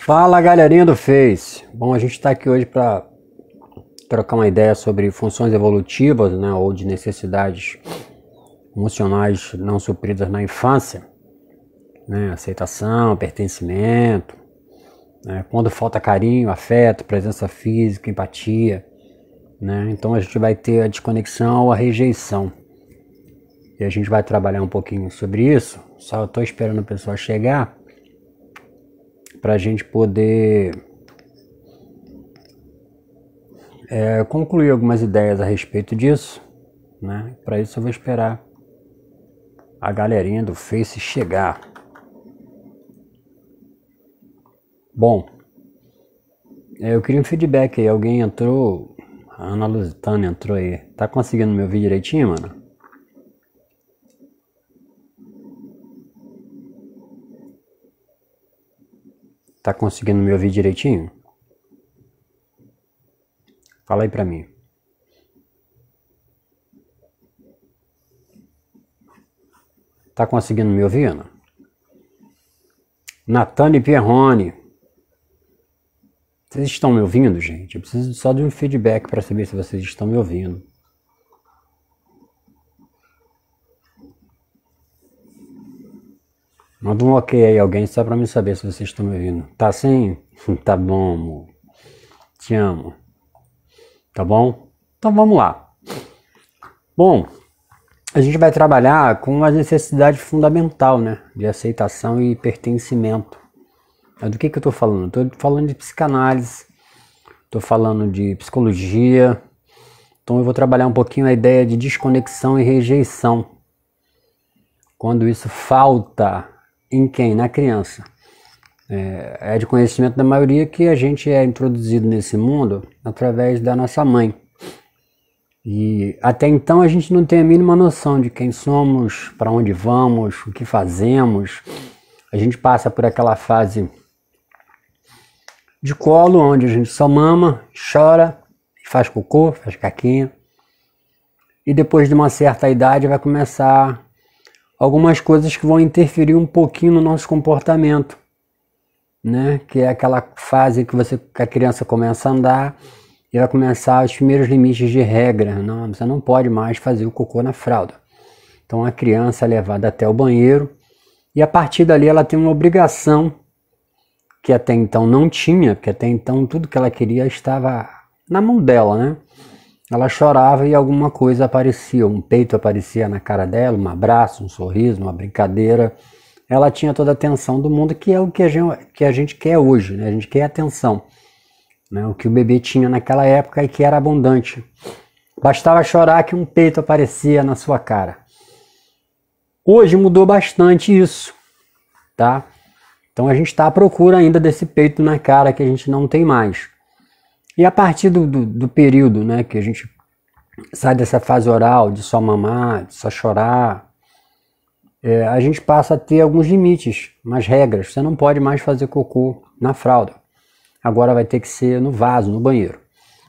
Fala, galerinha do Face. Bom, a gente está aqui hoje para trocar uma ideia sobre funções evolutivas, né, ou de necessidades emocionais não supridas na infância, né, aceitação, pertencimento, né, quando falta carinho, afeto, presença física, empatia, né. Então a gente vai ter a desconexão ou a rejeição. E a gente vai trabalhar um pouquinho sobre isso. Só estou esperando a pessoa chegar para a gente poder concluir algumas ideias a respeito disso, né? Para isso eu vou esperar a galerinha do Face chegar. Bom, eu queria um feedback aí. Alguém entrou? A Ana Lusitana entrou aí. Tá conseguindo me ouvir direitinho, mano? Tá conseguindo me ouvir direitinho? Fala aí pra mim. Tá conseguindo me ouvir, Ana? Natane Pierrone. Vocês estão me ouvindo, gente? Eu preciso só de um feedback para saber se vocês estão me ouvindo. Manda um ok aí, alguém, só pra me saber se vocês estão me ouvindo. Tá assim? Tá bom, amor. Te amo. Tá bom? Então vamos lá. Bom, a gente vai trabalhar com uma necessidade fundamental, né? De aceitação e pertencimento. Do que eu tô falando? Tô falando de psicanálise, tô falando de psicologia. Então eu vou trabalhar um pouquinho a ideia de desconexão e rejeição. Quando isso falta em quem? Na criança. É de conhecimento da maioria que a gente é introduzido nesse mundo através da nossa mãe. E até então a gente não tem a mínima noção de quem somos, para onde vamos, o que fazemos. A gente passa por aquela fase de colo, onde a gente só mama, chora, faz cocô, faz caquinha. E depois de uma certa idade vai começar algumas coisas que vão interferir um pouquinho no nosso comportamento, né? Que é aquela fase que a criança começa a andar e vai começar os primeiros limites de regra. Não, você não pode mais fazer o cocô na fralda. Então a criança é levada até o banheiro e a partir dali ela tem uma obrigação que até então não tinha, porque até então tudo que ela queria estava na mão dela, né? Ela chorava e alguma coisa aparecia, um peito aparecia na cara dela, um abraço, um sorriso, uma brincadeira. Ela tinha toda a atenção do mundo, que é o que a gente quer hoje, né? A gente quer atenção, né? O que o bebê tinha naquela época e que era abundante. Bastava chorar que um peito aparecia na sua cara. Hoje mudou bastante isso, tá? Então a gente está à procura ainda desse peito na cara que a gente não tem mais. E a partir do período, né, que a gente sai dessa fase oral, de só mamar, de só chorar, a gente passa a ter alguns limites, umas regras. Você não pode mais fazer cocô na fralda. Agora vai ter que ser no vaso, no banheiro.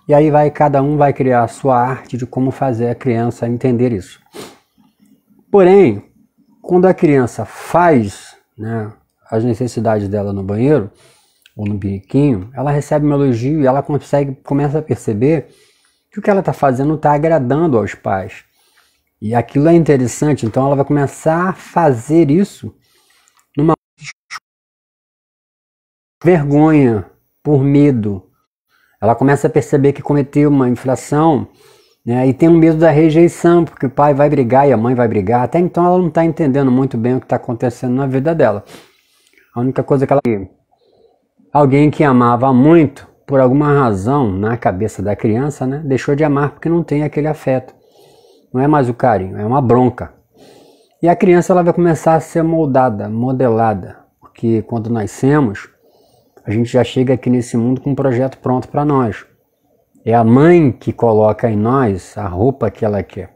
E aí cada um vai criar a sua arte de como fazer a criança entender isso. Porém, quando a criança faz, né, as necessidades dela no banheiro, ou no biriquinho, ela recebe um elogio e ela começa a perceber que o que ela está fazendo está agradando aos pais. E aquilo é interessante, então ela vai começar a fazer isso numa vergonha, por medo. Ela começa a perceber que cometeu uma infração, né, e tem um medo da rejeição, porque o pai vai brigar e a mãe vai brigar. Até então ela não está entendendo muito bem o que está acontecendo na vida dela. A única coisa que ela... Alguém que amava muito, por alguma razão, na cabeça da criança, né, deixou de amar porque não tem aquele afeto. Não é mais o carinho, é uma bronca. E a criança ela vai começar a ser moldada, modelada. Porque quando nascemos, a gente já chega aqui nesse mundo com um projeto pronto para nós. É a mãe que coloca em nós a roupa que ela quer.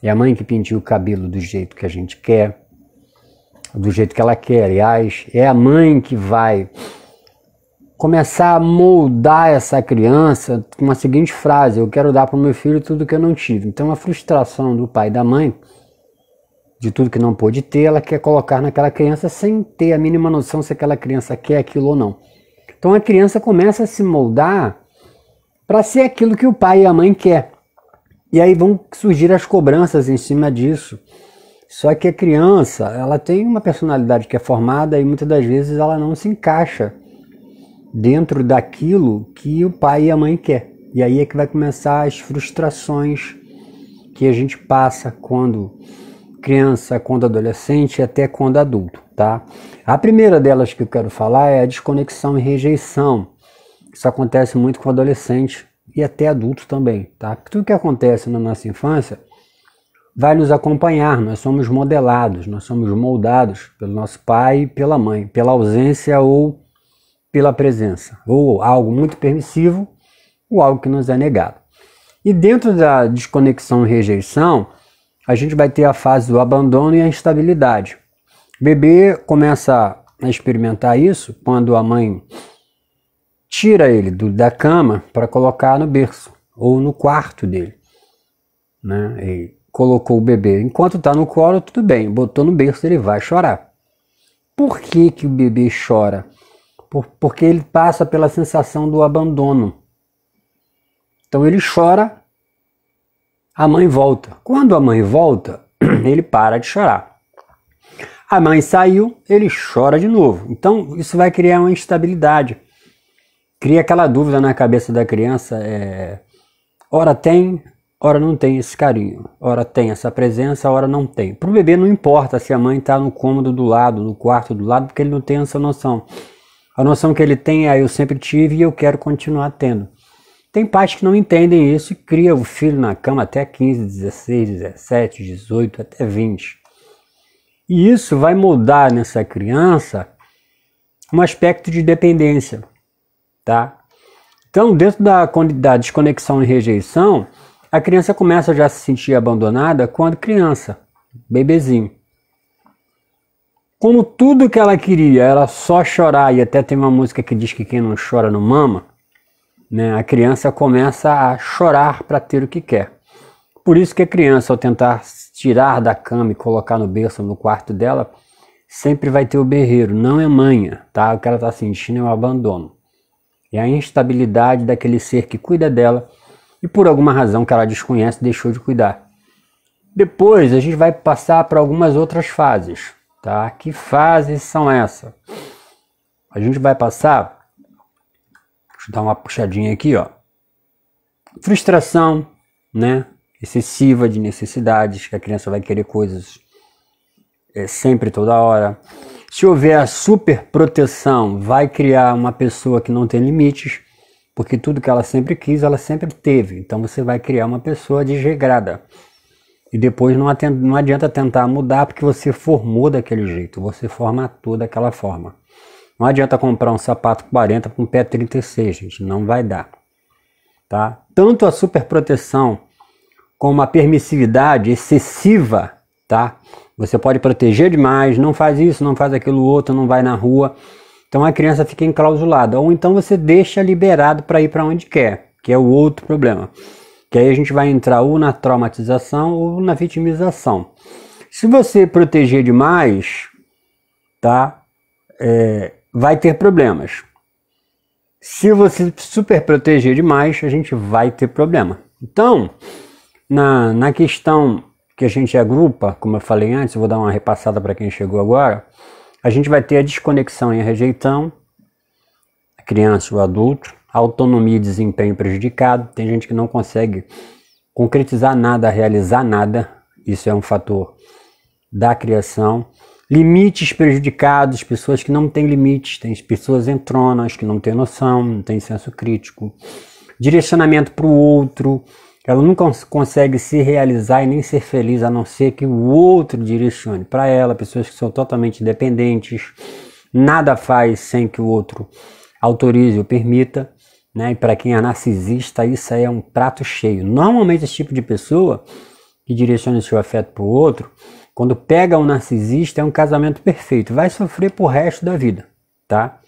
É a mãe que penteia o cabelo do jeito que a gente quer. Do jeito que ela quer, aliás. É a mãe que vai começar a moldar essa criança com uma seguinte frase: eu quero dar para o meu filho tudo que eu não tive. Então a frustração do pai e da mãe de tudo que não pôde ter, ela quer colocar naquela criança sem ter a mínima noção se aquela criança quer aquilo ou não. Então a criança começa a se moldar para ser aquilo que o pai e a mãe quer. E aí vão surgir as cobranças em cima disso. Só que a criança, ela tem uma personalidade que é formada e muitas das vezes ela não se encaixa dentro daquilo que o pai e a mãe quer. E aí é que vai começar as frustrações que a gente passa quando criança, quando adolescente e até quando adulto, tá? A primeira delas que eu quero falar é a desconexão e rejeição. Isso acontece muito com adolescente e até adultos também, tá? Porque tudo que acontece na nossa infância vai nos acompanhar, nós somos modelados, nós somos moldados pelo nosso pai e pela mãe, pela ausência ou pela presença, ou algo muito permissivo ou algo que nos é negado. E dentro da desconexão e rejeição, a gente vai ter a fase do abandono e a instabilidade. O bebê começa a experimentar isso quando a mãe tira ele da cama para colocar no berço ou no quarto dele, né? E colocou o bebê. Enquanto está no colo, tudo bem. Botou no berço, ele vai chorar. Por que que o bebê chora? Porque ele passa pela sensação do abandono. Então ele chora, a mãe volta. Quando a mãe volta, ele para de chorar. A mãe saiu, ele chora de novo. Então isso vai criar uma instabilidade. Cria aquela dúvida na cabeça da criança, ora tem, ora não tem esse carinho. Ora tem essa presença, ora não tem. Para o bebê não importa se a mãe está no cômodo do lado, no quarto do lado, porque ele não tem essa noção. A noção que ele tem é eu sempre tive e eu quero continuar tendo. Tem pais que não entendem isso e criam o filho na cama até 15, 16, 17, 18, até 20. E isso vai moldar nessa criança um aspecto de dependência, tá? Então, dentro da desconexão e rejeição, a criança começa já a se sentir abandonada quando criança, bebezinho. Como tudo que ela queria era só chorar, e até tem uma música que diz que quem não chora não mama, né? A criança começa a chorar para ter o que quer. Por isso que a criança, ao tentar tirar da cama e colocar no berço, no quarto dela, sempre vai ter o berreiro, não é manha, tá? O que ela está sentindo é o abandono. É a instabilidade daquele ser que cuida dela e por alguma razão que ela desconhece, deixou de cuidar. Depois a gente vai passar para algumas outras fases, tá? Que fases são essas? A gente vai passar, deixa eu dar uma puxadinha aqui, ó. Frustração, né? Excessiva de necessidades, que a criança vai querer coisas sempre, toda hora. Se houver a super proteção, vai criar uma pessoa que não tem limites, porque tudo que ela sempre quis, ela sempre teve. Então você vai criar uma pessoa desregrada. E depois não adianta tentar mudar, porque você formou daquele jeito, você formatou daquela forma. Não adianta comprar um sapato 40 com pé 36, gente, não vai dar. Tá? Tanto a superproteção como a permissividade excessiva, tá? Você pode proteger demais, não faz isso, não faz aquilo outro, não vai na rua. Então a criança fica enclausulada. Ou então você deixa liberado para ir para onde quer, que é o outro problema. Que aí a gente vai entrar ou na traumatização ou na vitimização. Se você proteger demais, tá? Vai ter problemas. Se você super proteger demais, a gente vai ter problema. Então, na questão que a gente agrupa, como eu falei antes, eu vou dar uma repassada para quem chegou agora, a gente vai ter a desconexão e a rejeição, a criança e o adulto, a autonomia e desempenho prejudicado, tem gente que não consegue concretizar nada, realizar nada, isso é um fator da criação. Limites prejudicados, pessoas que não têm limites, tem pessoas entronas que não têm noção, não têm senso crítico. Direcionamento para o outro, ela nunca consegue se realizar e nem ser feliz a não ser que o outro direcione para ela. Pessoas que são totalmente dependentes, nada faz sem que o outro autorize ou permita, né? E para quem é narcisista, isso aí é um prato cheio. Normalmente esse tipo de pessoa que direciona o seu afeto para o outro, quando pega um narcisista, é um casamento perfeito. Vai sofrer pro resto da vida, tá?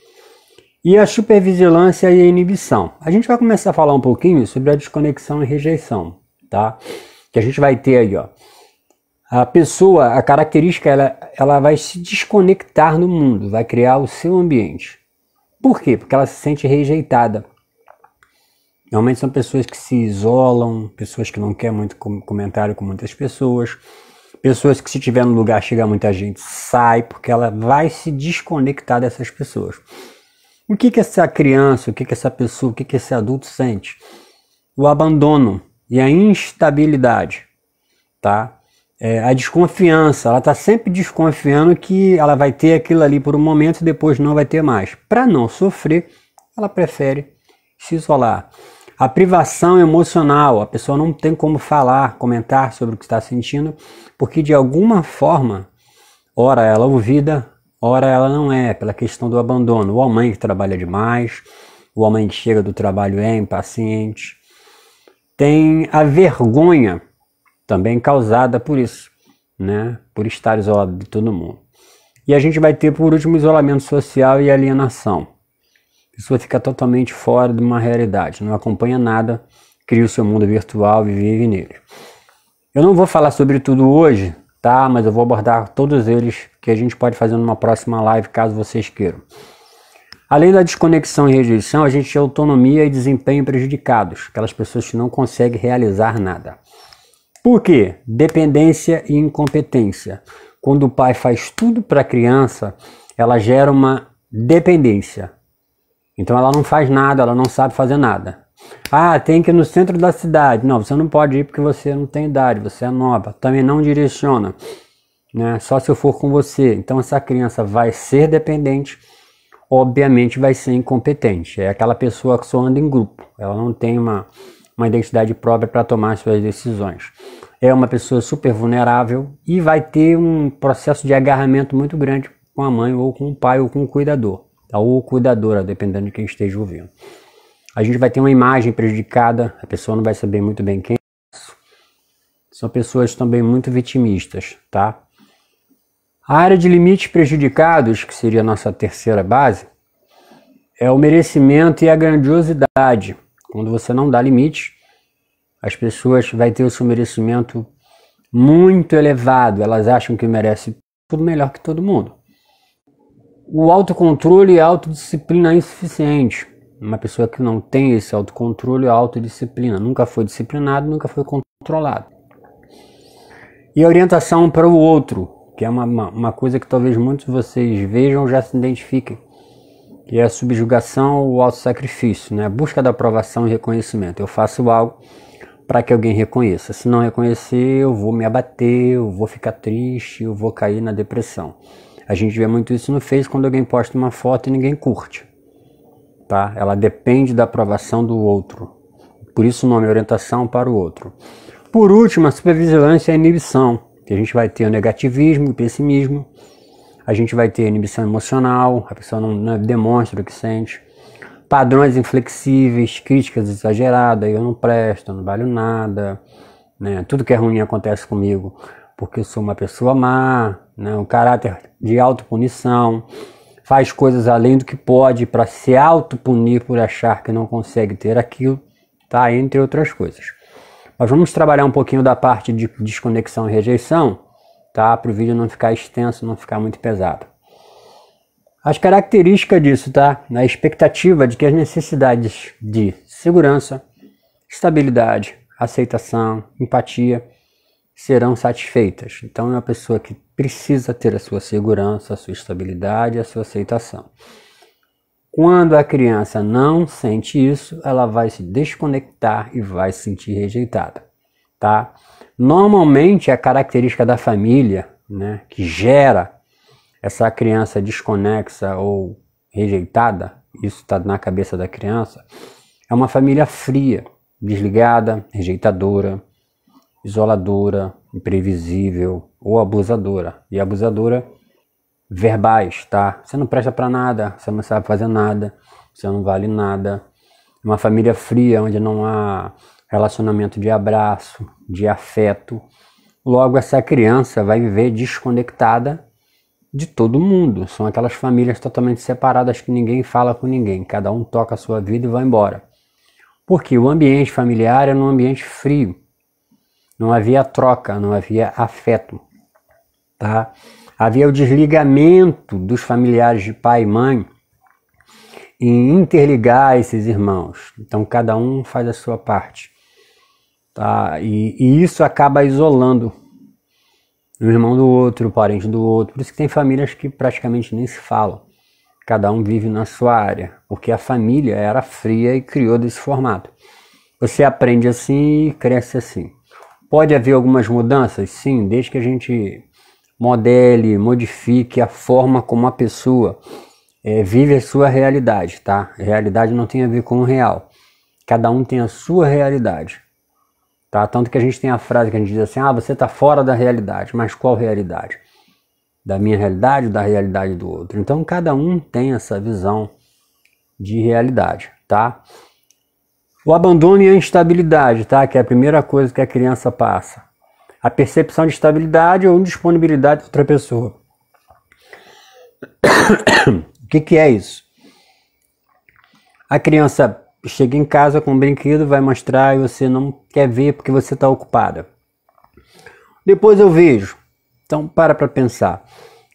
E a supervigilância e a inibição. A gente vai começar a falar um pouquinho sobre a desconexão e rejeição, tá? Que a gente vai ter aí, ó, A pessoa, a característica, ela vai se desconectar do mundo, vai criar o seu ambiente. Por quê? Porque ela se sente rejeitada. Normalmente são pessoas que se isolam, pessoas que não querem muito comentário com muitas pessoas, pessoas que se tiver no lugar, chega muita gente, sai, porque ela vai se desconectar dessas pessoas. O que essa criança, o que essa pessoa, o que esse adulto sente? O abandono e a instabilidade, tá? A desconfiança, ela está sempre desconfiando que ela vai ter aquilo ali por um momento e depois não vai ter mais. Para não sofrer, ela prefere se isolar. A privação emocional, a pessoa não tem como falar, comentar sobre o que está sentindo, porque de alguma forma, ora ela é ouvida, ora ela não é, pela questão do abandono. O homem que trabalha demais, o homem que chega do trabalho é impaciente. Tem a vergonha, também causada por isso, né? Por estar isolado de todo mundo. E a gente vai ter, por último, isolamento social e alienação. A pessoa fica totalmente fora de uma realidade, não acompanha nada, cria o seu mundo virtual e vive nele. Eu não vou falar sobre tudo hoje, tá? Mas eu vou abordar todos eles, que a gente pode fazer numa próxima live, caso vocês queiram. Além da desconexão e rejeição, a gente tem autonomia e desempenho prejudicados, aquelas pessoas que não conseguem realizar nada. Por quê? Dependência e incompetência. Quando o pai faz tudo para a criança, ela gera uma dependência. Então ela não faz nada, ela não sabe fazer nada. Ah, tem que ir no centro da cidade. Não, você não pode ir porque você não tem idade, você é nova. Também não direciona, né? Só se eu for com você. Então essa criança vai ser dependente, obviamente vai ser incompetente. É aquela pessoa que só anda em grupo. Ela não tem uma identidade própria para tomar suas decisões. É uma pessoa super vulnerável e vai ter um processo de agarramento muito grande com a mãe, ou com o pai, ou com o cuidador, ou cuidadora, dependendo de quem esteja ouvindo. A gente vai ter uma imagem prejudicada, a pessoa não vai saber muito bem quem é. São pessoas também muito vitimistas, tá? A área de limites prejudicados, que seria a nossa terceira base, é o merecimento e a grandiosidade. Quando você não dá limite, as pessoas vão ter o seu merecimento muito elevado. Elas acham que merecem tudo melhor que todo mundo. O autocontrole e a autodisciplina insuficiente. Uma pessoa que não tem esse autocontrole e autodisciplina. Nunca foi disciplinado, nunca foi controlado. E a orientação para o outro, que é uma coisa que talvez muitos de vocês vejam e já se identifiquem. Que é a subjugação ou autossacrifício, né? A busca da aprovação e reconhecimento. Eu faço algo para que alguém reconheça. Se não reconhecer, eu vou me abater, eu vou ficar triste, eu vou cair na depressão. A gente vê muito isso no Face quando alguém posta uma foto e ninguém curte. Tá? Ela depende da aprovação do outro. Por isso o nome é orientação para o outro. Por último, a supervigilância e a inibição. Que a gente vai ter o negativismo e o pessimismo. A gente vai ter inibição emocional, a pessoa não demonstra o que sente. Padrões inflexíveis, críticas exageradas, eu não presto, eu não valho nada, né? Tudo que é ruim acontece comigo porque eu sou uma pessoa má, né? Um caráter de autopunição, faz coisas além do que pode para se autopunir por achar que não consegue ter aquilo, tá? Entre outras coisas. Mas vamos trabalhar um pouquinho da parte de desconexão e rejeição, tá? Para o vídeo não ficar extenso, não ficar muito pesado. As características disso, tá? Na expectativa de que as necessidades de segurança, estabilidade, aceitação, empatia serão satisfeitas. Então é uma pessoa que precisa ter a sua segurança, a sua estabilidade, a sua aceitação. Quando a criança não sente isso, ela vai se desconectar e vai se sentir rejeitada, tá? Normalmente a característica da família, né, que gera essa criança desconexa ou rejeitada, isso está na cabeça da criança, é uma família fria, desligada, rejeitadora, isoladora, imprevisível ou abusadora. E abusadora verbais, tá? Você não presta para nada, você não sabe fazer nada, você não vale nada. É uma família fria onde não há relacionamento de abraço, de afeto. Logo, essa criança vai viver desconectada de todo mundo. São aquelas famílias totalmente separadas que ninguém fala com ninguém. Cada um toca a sua vida e vai embora. Porque o ambiente familiar é um ambiente frio. não havia troca, não havia afeto, tá? Havia o desligamento dos familiares de pai e mãe em interligar esses irmãos. Então cada um faz a sua parte, tá? E isso acaba isolando o irmão do outro, o parente do outro. Por isso que tem famílias que praticamente nem se falam. Cada um vive na sua área, porque a família era fria e criou desse formato. Você aprende assim e cresce assim. Pode haver algumas mudanças? Sim, desde que a gente modele, modifique a forma como a pessoa vive a sua realidade, tá? A realidade não tem a ver com o real. Cada um tem a sua realidade, tá? Tanto que a gente tem a frase que a gente diz assim, você está fora da realidade. Mas qual realidade? Da minha realidade ou da realidade do outro? Então cada um tem essa visão de realidade, tá? O abandono e a instabilidade, tá? Que é a primeira coisa que a criança passa. A percepção de estabilidade ou indisponibilidade de outra pessoa. O que é isso? A criança chega em casa com um brinquedo, vai mostrar e você não quer ver porque você está ocupada. Depois eu vejo. Então para pensar.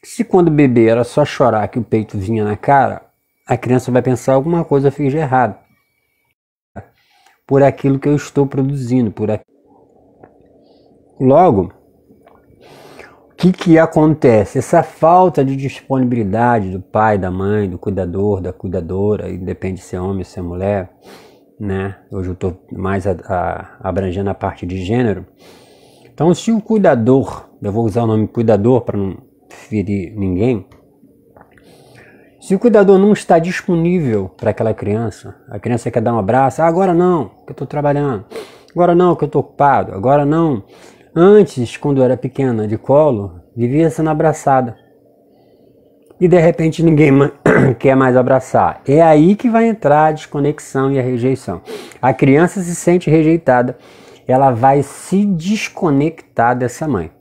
Se quando o bebê era só chorar que o peito vinha na cara, a criança vai pensar alguma coisa eu fiz de errado. Por aquilo que eu estou produzindo. Logo, o que acontece? Essa falta de disponibilidade do pai, da mãe, do cuidador, da cuidadora, e depende se é homem ou se é mulher, né? Hoje eu estou mais abrangendo a parte de gênero. Então, se o cuidador, eu vou usar o nome cuidador para não ferir ninguém, se o cuidador não está disponível para aquela criança, a criança quer dar um abraço, agora não, que eu estou trabalhando, agora não, que eu estou ocupado, agora não. Antes, quando eu era pequena, de colo, vivia sendo abraçada. E de repente ninguém quer mais abraçar. É aí que vai entrar a desconexão e a rejeição. A criança se sente rejeitada, ela vai se desconectar dessa mãe.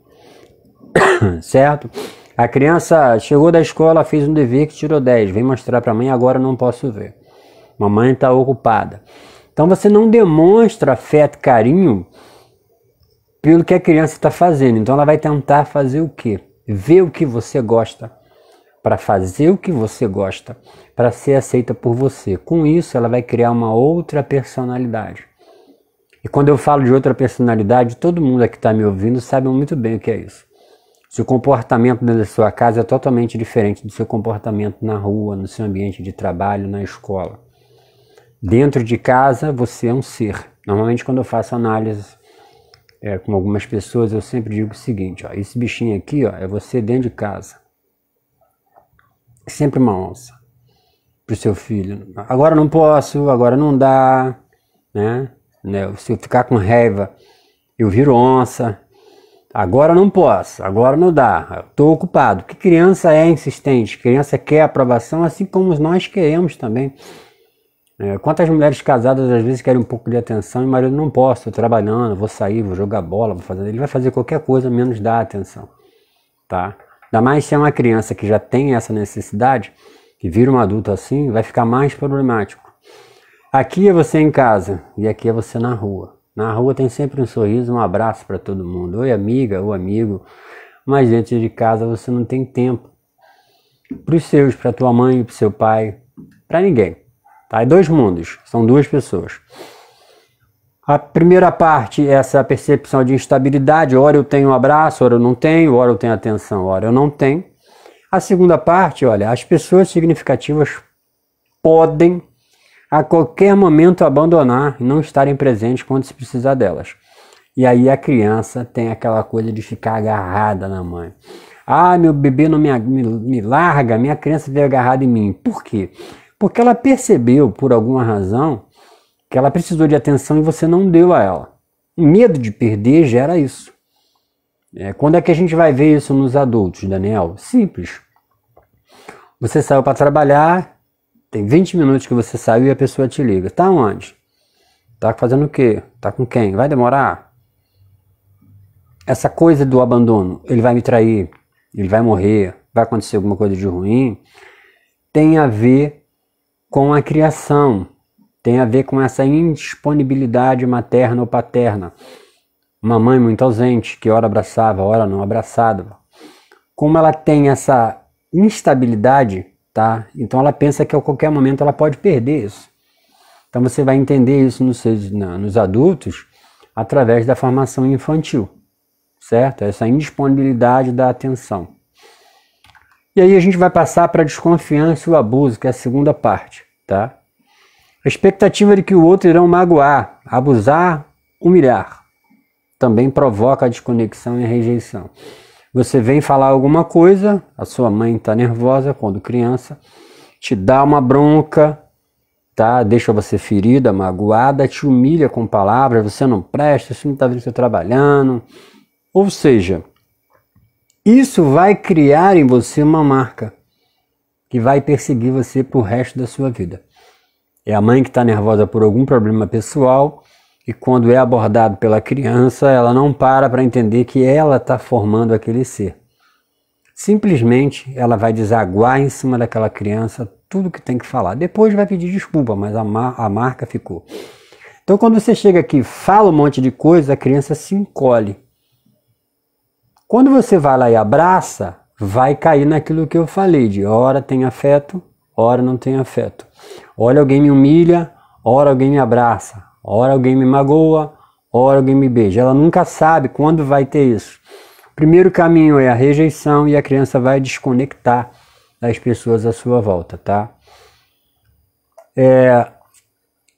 Certo? A criança chegou da escola, fez um dever que tirou 10, vem mostrar para a mãe, agora não posso ver. Mamãe está ocupada. Então você não demonstra afeto, carinho pelo que a criança está fazendo. Então ela vai tentar fazer o quê? Ver o que você gosta, para fazer o que você gosta, para ser aceita por você. Com isso ela vai criar uma outra personalidade. E quando eu falo de outra personalidade, todo mundo aqui que está me ouvindo sabe muito bem o que é isso. Seu comportamento dentro da sua casa é totalmente diferente do seu comportamento na rua, no seu ambiente de trabalho, na escola. Dentro de casa você é um ser. Normalmente quando eu faço análise com algumas pessoas, eu sempre digo o seguinte, esse bichinho aqui é você dentro de casa. É sempre uma onça para o seu filho. Agora não posso, agora não dá, né? Se eu ficar com raiva, eu viro onça. Agora não posso, agora não dá, estou ocupado. Porque criança é insistente, criança quer aprovação, assim como nós queremos também. Quantas mulheres casadas às vezes querem um pouco de atenção e o marido não posso, estou trabalhando, vou sair, vou jogar bola, vou fazer. Ele vai fazer qualquer coisa menos dar atenção, tá? Ainda mais se é uma criança que já tem essa necessidade, que vira um adulto assim, vai ficar mais problemático. Aqui é você em casa e aqui é você na rua. Na rua tem sempre um sorriso, um abraço para todo mundo. Oi amiga, ou amigo. Mas dentro de casa você não tem tempo para os seus, para tua mãe, para o seu pai, para ninguém. Tá? É dois mundos, são duas pessoas. A primeira parte é essa percepção de instabilidade. Ora eu tenho um abraço, ora eu não tenho, ora eu tenho atenção, ora eu não tenho. A segunda parte, olha, as pessoas significativas podem a qualquer momento abandonar e não estarem presentes quando se precisar delas. E aí a criança tem aquela coisa de ficar agarrada na mãe. Meu bebê não me larga, minha criança veio agarrada em mim. Por quê? Porque ela percebeu, por alguma razão, que ela precisou de atenção e você não deu a ela. O medo de perder gera isso. Quando é que a gente vai ver isso nos adultos, Daniel? Simples. Você saiu para trabalhar, tem 20 minutos que você saiu e a pessoa te liga. Tá onde? Tá fazendo o quê? Tá com quem? Vai demorar? Essa coisa do abandono, ele vai me trair, ele vai morrer, vai acontecer alguma coisa de ruim, tem a ver com a criação, tem a ver com essa indisponibilidade materna ou paterna. uma mãe muito ausente, que ora abraçava, ora não abraçava. Como ela tem essa instabilidade, tá? Então ela pensa que a qualquer momento ela pode perder isso. Então você vai entender isso nos adultos através da formação infantil, certo? Essa indisponibilidade da atenção. E aí a gente vai passar para a desconfiança e o abuso, que é a segunda parte, tá? A expectativa de que o outro irão magoar, abusar, humilhar, também provoca a desconexão e a rejeição. Você vem falar alguma coisa, a sua mãe está nervosa quando criança, te dá uma bronca, tá? Deixa você ferida, magoada, te humilha com palavras, você não presta, você não está vendo que você está trabalhando. Ou seja, isso vai criar em você uma marca que vai perseguir você pro resto da sua vida. É a mãe que está nervosa por algum problema pessoal e quando é abordado pela criança, ela não para entender que ela está formando aquele ser. Simplesmente ela vai desaguar em cima daquela criança tudo que tem que falar. Depois vai pedir desculpa, mas a marca ficou. Então quando você chega aqui, fala um monte de coisa, a criança se encolhe. Quando você vai lá e abraça, vai cair naquilo que eu falei, de hora tem afeto, hora não tem afeto. Hora alguém me humilha, hora alguém me abraça, hora alguém me magoa, hora alguém me beija. Ela nunca sabe quando vai ter isso. O primeiro caminho é a rejeição e a criança vai desconectar das pessoas à sua volta, tá?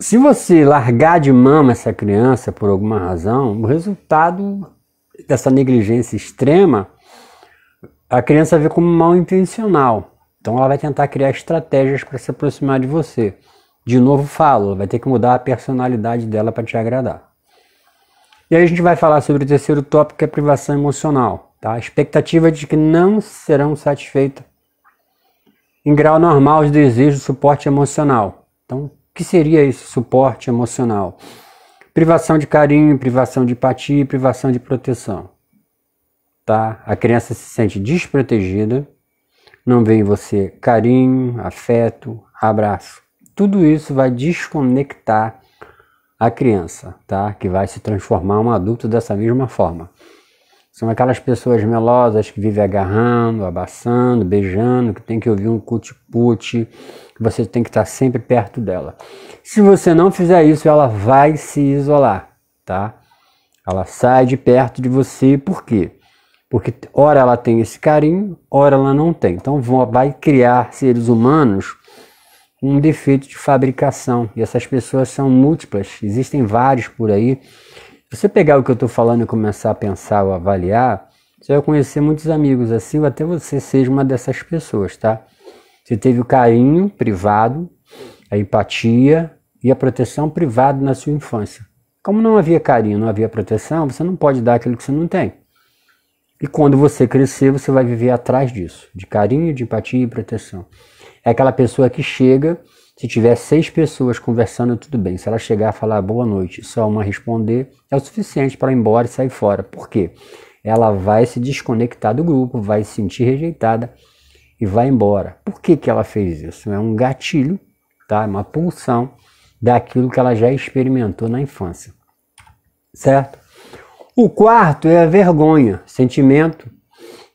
Se você largar de mão essa criança por alguma razão, o resultado dessa negligência extrema, a criança vê como mal intencional. Então ela vai tentar criar estratégias para se aproximar de você. De novo falo, ela vai ter que mudar a personalidade dela para te agradar. E aí a gente vai falar sobre o terceiro tópico, que é a privação emocional. Tá? A expectativa de que não serão satisfeitas em grau normal os desejos de suporte emocional. Então, o que seria esse suporte emocional? Privação de carinho, privação de empatia e privação de proteção. Tá? A criança se sente desprotegida, não vê em você carinho, afeto, abraço. Tudo isso vai desconectar a criança, tá? Que vai se transformar em um adulto dessa mesma forma. São aquelas pessoas melosas que vivem agarrando, abraçando, beijando, que tem que ouvir um cuti-puti, que você tem que estar sempre perto dela. Se você não fizer isso, ela vai se isolar, tá? Ela sai de perto de você, por quê? Porque ora ela tem esse carinho, ora ela não tem. Então vai criar seres humanos um defeito de fabricação. E essas pessoas são múltiplas, existem vários por aí. Se você pegar o que eu estou falando e começar a pensar ou avaliar, você vai conhecer muitos amigos assim, ou até você seja uma dessas pessoas, tá? Você teve o carinho privado, a empatia e a proteção privada na sua infância. Como não havia carinho, não havia proteção, você não pode dar aquilo que você não tem. E quando você crescer, você vai viver atrás disso, de carinho, de empatia e proteção. É aquela pessoa que chega, se tiver 6 pessoas conversando, tudo bem. Se ela chegar a falar boa noite e só uma responder, é o suficiente para ir embora e sair fora. Por quê? Ela vai se desconectar do grupo, vai se sentir rejeitada e vai embora. Por que ela fez isso? É um gatilho, tá? Uma pulsão daquilo que ela já experimentou na infância. Certo? O quarto é a vergonha, sentimento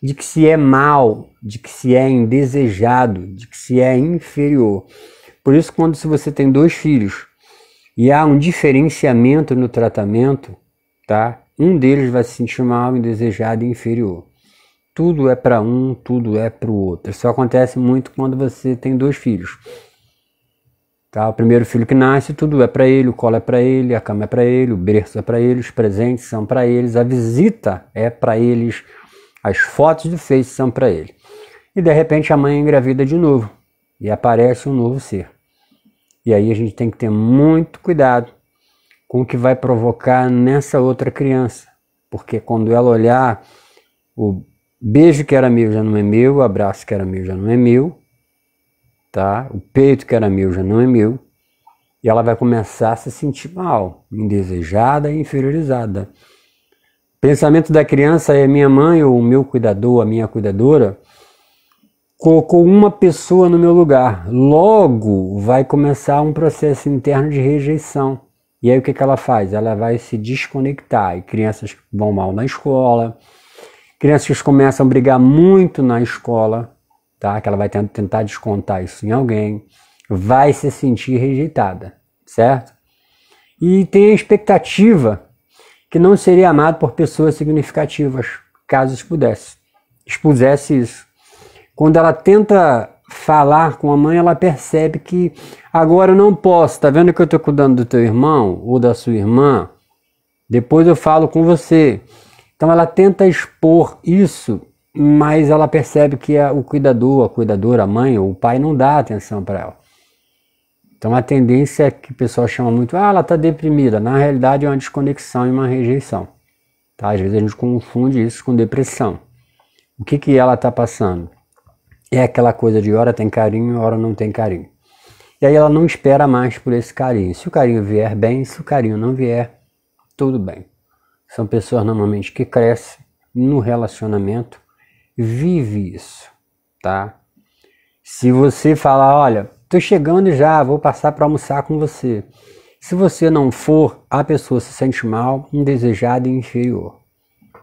de que se é mal, de que se é indesejado, de que se é inferior. Por isso, se você tem 2 filhos e há um diferenciamento no tratamento, tá? Um deles vai se sentir mal, indesejado e inferior. Tudo é para um, tudo é para o outro. Isso acontece muito quando você tem 2 filhos. Tá? O primeiro filho que nasce, tudo é para ele, o colo é para ele, a cama é para ele, o berço é para ele, os presentes são para eles, a visita é para eles, as fotos do Face são para ele. E de repente a mãe engravida de novo e aparece um novo ser. E aí a gente tem que ter muito cuidado com o que vai provocar nessa outra criança. Porque quando ela olhar, o beijo que era meu já não é meu, o abraço que era meu já não é meu, tá? O peito que era meu já não é meu. E ela vai começar a se sentir mal, indesejada e inferiorizada. O pensamento da criança é: minha mãe ou o meu cuidador, a minha cuidadora, colocou uma pessoa no meu lugar. Logo vai começar um processo interno de rejeição. E aí o que que ela faz? Ela vai se desconectar. E crianças que vão mal na escola, crianças que começam a brigar muito na escola, tá? Que ela vai tentar descontar isso em alguém, vai se sentir rejeitada, certo? E tem a expectativa que não seria amado por pessoas significativas, caso expusesse isso. Quando ela tenta falar com a mãe, ela percebe que agora eu não posso, tá vendo que eu estou cuidando do teu irmão ou da sua irmã? Depois eu falo com você. Então ela tenta expor isso, mas ela percebe que o cuidador, a cuidadora, a mãe ou o pai não dá atenção para ela. Então a tendência é que o pessoal chama muito, ela está deprimida. Na realidade é uma desconexão e uma rejeição. Tá? Às vezes a gente confunde isso com depressão. O que que ela está passando? É aquela coisa de hora tem carinho, hora não tem carinho. E aí ela não espera mais por esse carinho. Se o carinho vier, bem. Se o carinho não vier, tudo bem. São pessoas normalmente que crescem no relacionamento, vive isso, tá? Se você falar, olha, tô chegando já, vou passar para almoçar com você. Se você não for, a pessoa se sente mal, indesejada e inferior.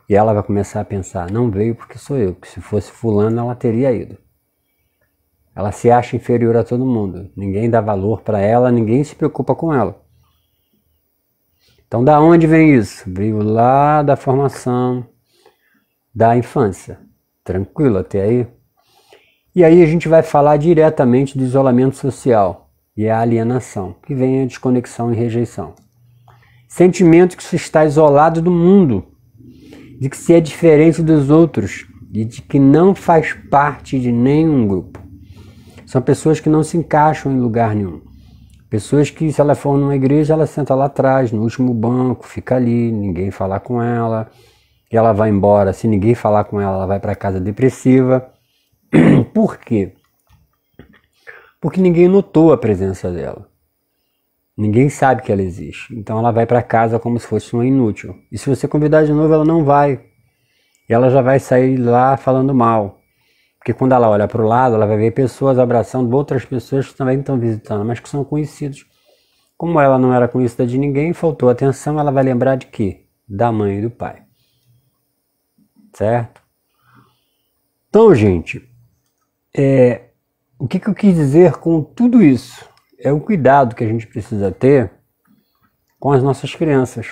E ela vai começar a pensar, não veio porque sou eu, que se fosse fulano ela teria ido. Ela se acha inferior a todo mundo, ninguém dá valor para ela, ninguém se preocupa com ela. Então da onde vem isso? Veio lá da formação da infância. Tranquilo até aí? E aí a gente vai falar diretamente do isolamento social e a alienação, que vem a desconexão e rejeição. Sentimento que se está isolado do mundo, de que se é diferente dos outros e de que não faz parte de nenhum grupo. São pessoas que não se encaixam em lugar nenhum. Pessoas que, se ela for numa igreja, ela senta lá atrás, no último banco, fica ali, ninguém fala com ela, e ela vai embora. Se ninguém falar com ela, ela vai para casa depressiva. Por quê? Porque ninguém notou a presença dela. Ninguém sabe que ela existe. Então ela vai para casa como se fosse uma inútil. E se você convidar de novo, ela não vai. E ela já vai sair lá falando mal. Porque quando ela olha para o lado, ela vai ver pessoas abraçando outras pessoas que também estão visitando, mas que são conhecidos. Como ela não era conhecida de ninguém, faltou atenção, ela vai lembrar de quê? Da mãe e do pai. Certo? Então, gente, o que eu quis dizer com tudo isso? É o cuidado que a gente precisa ter com as nossas crianças.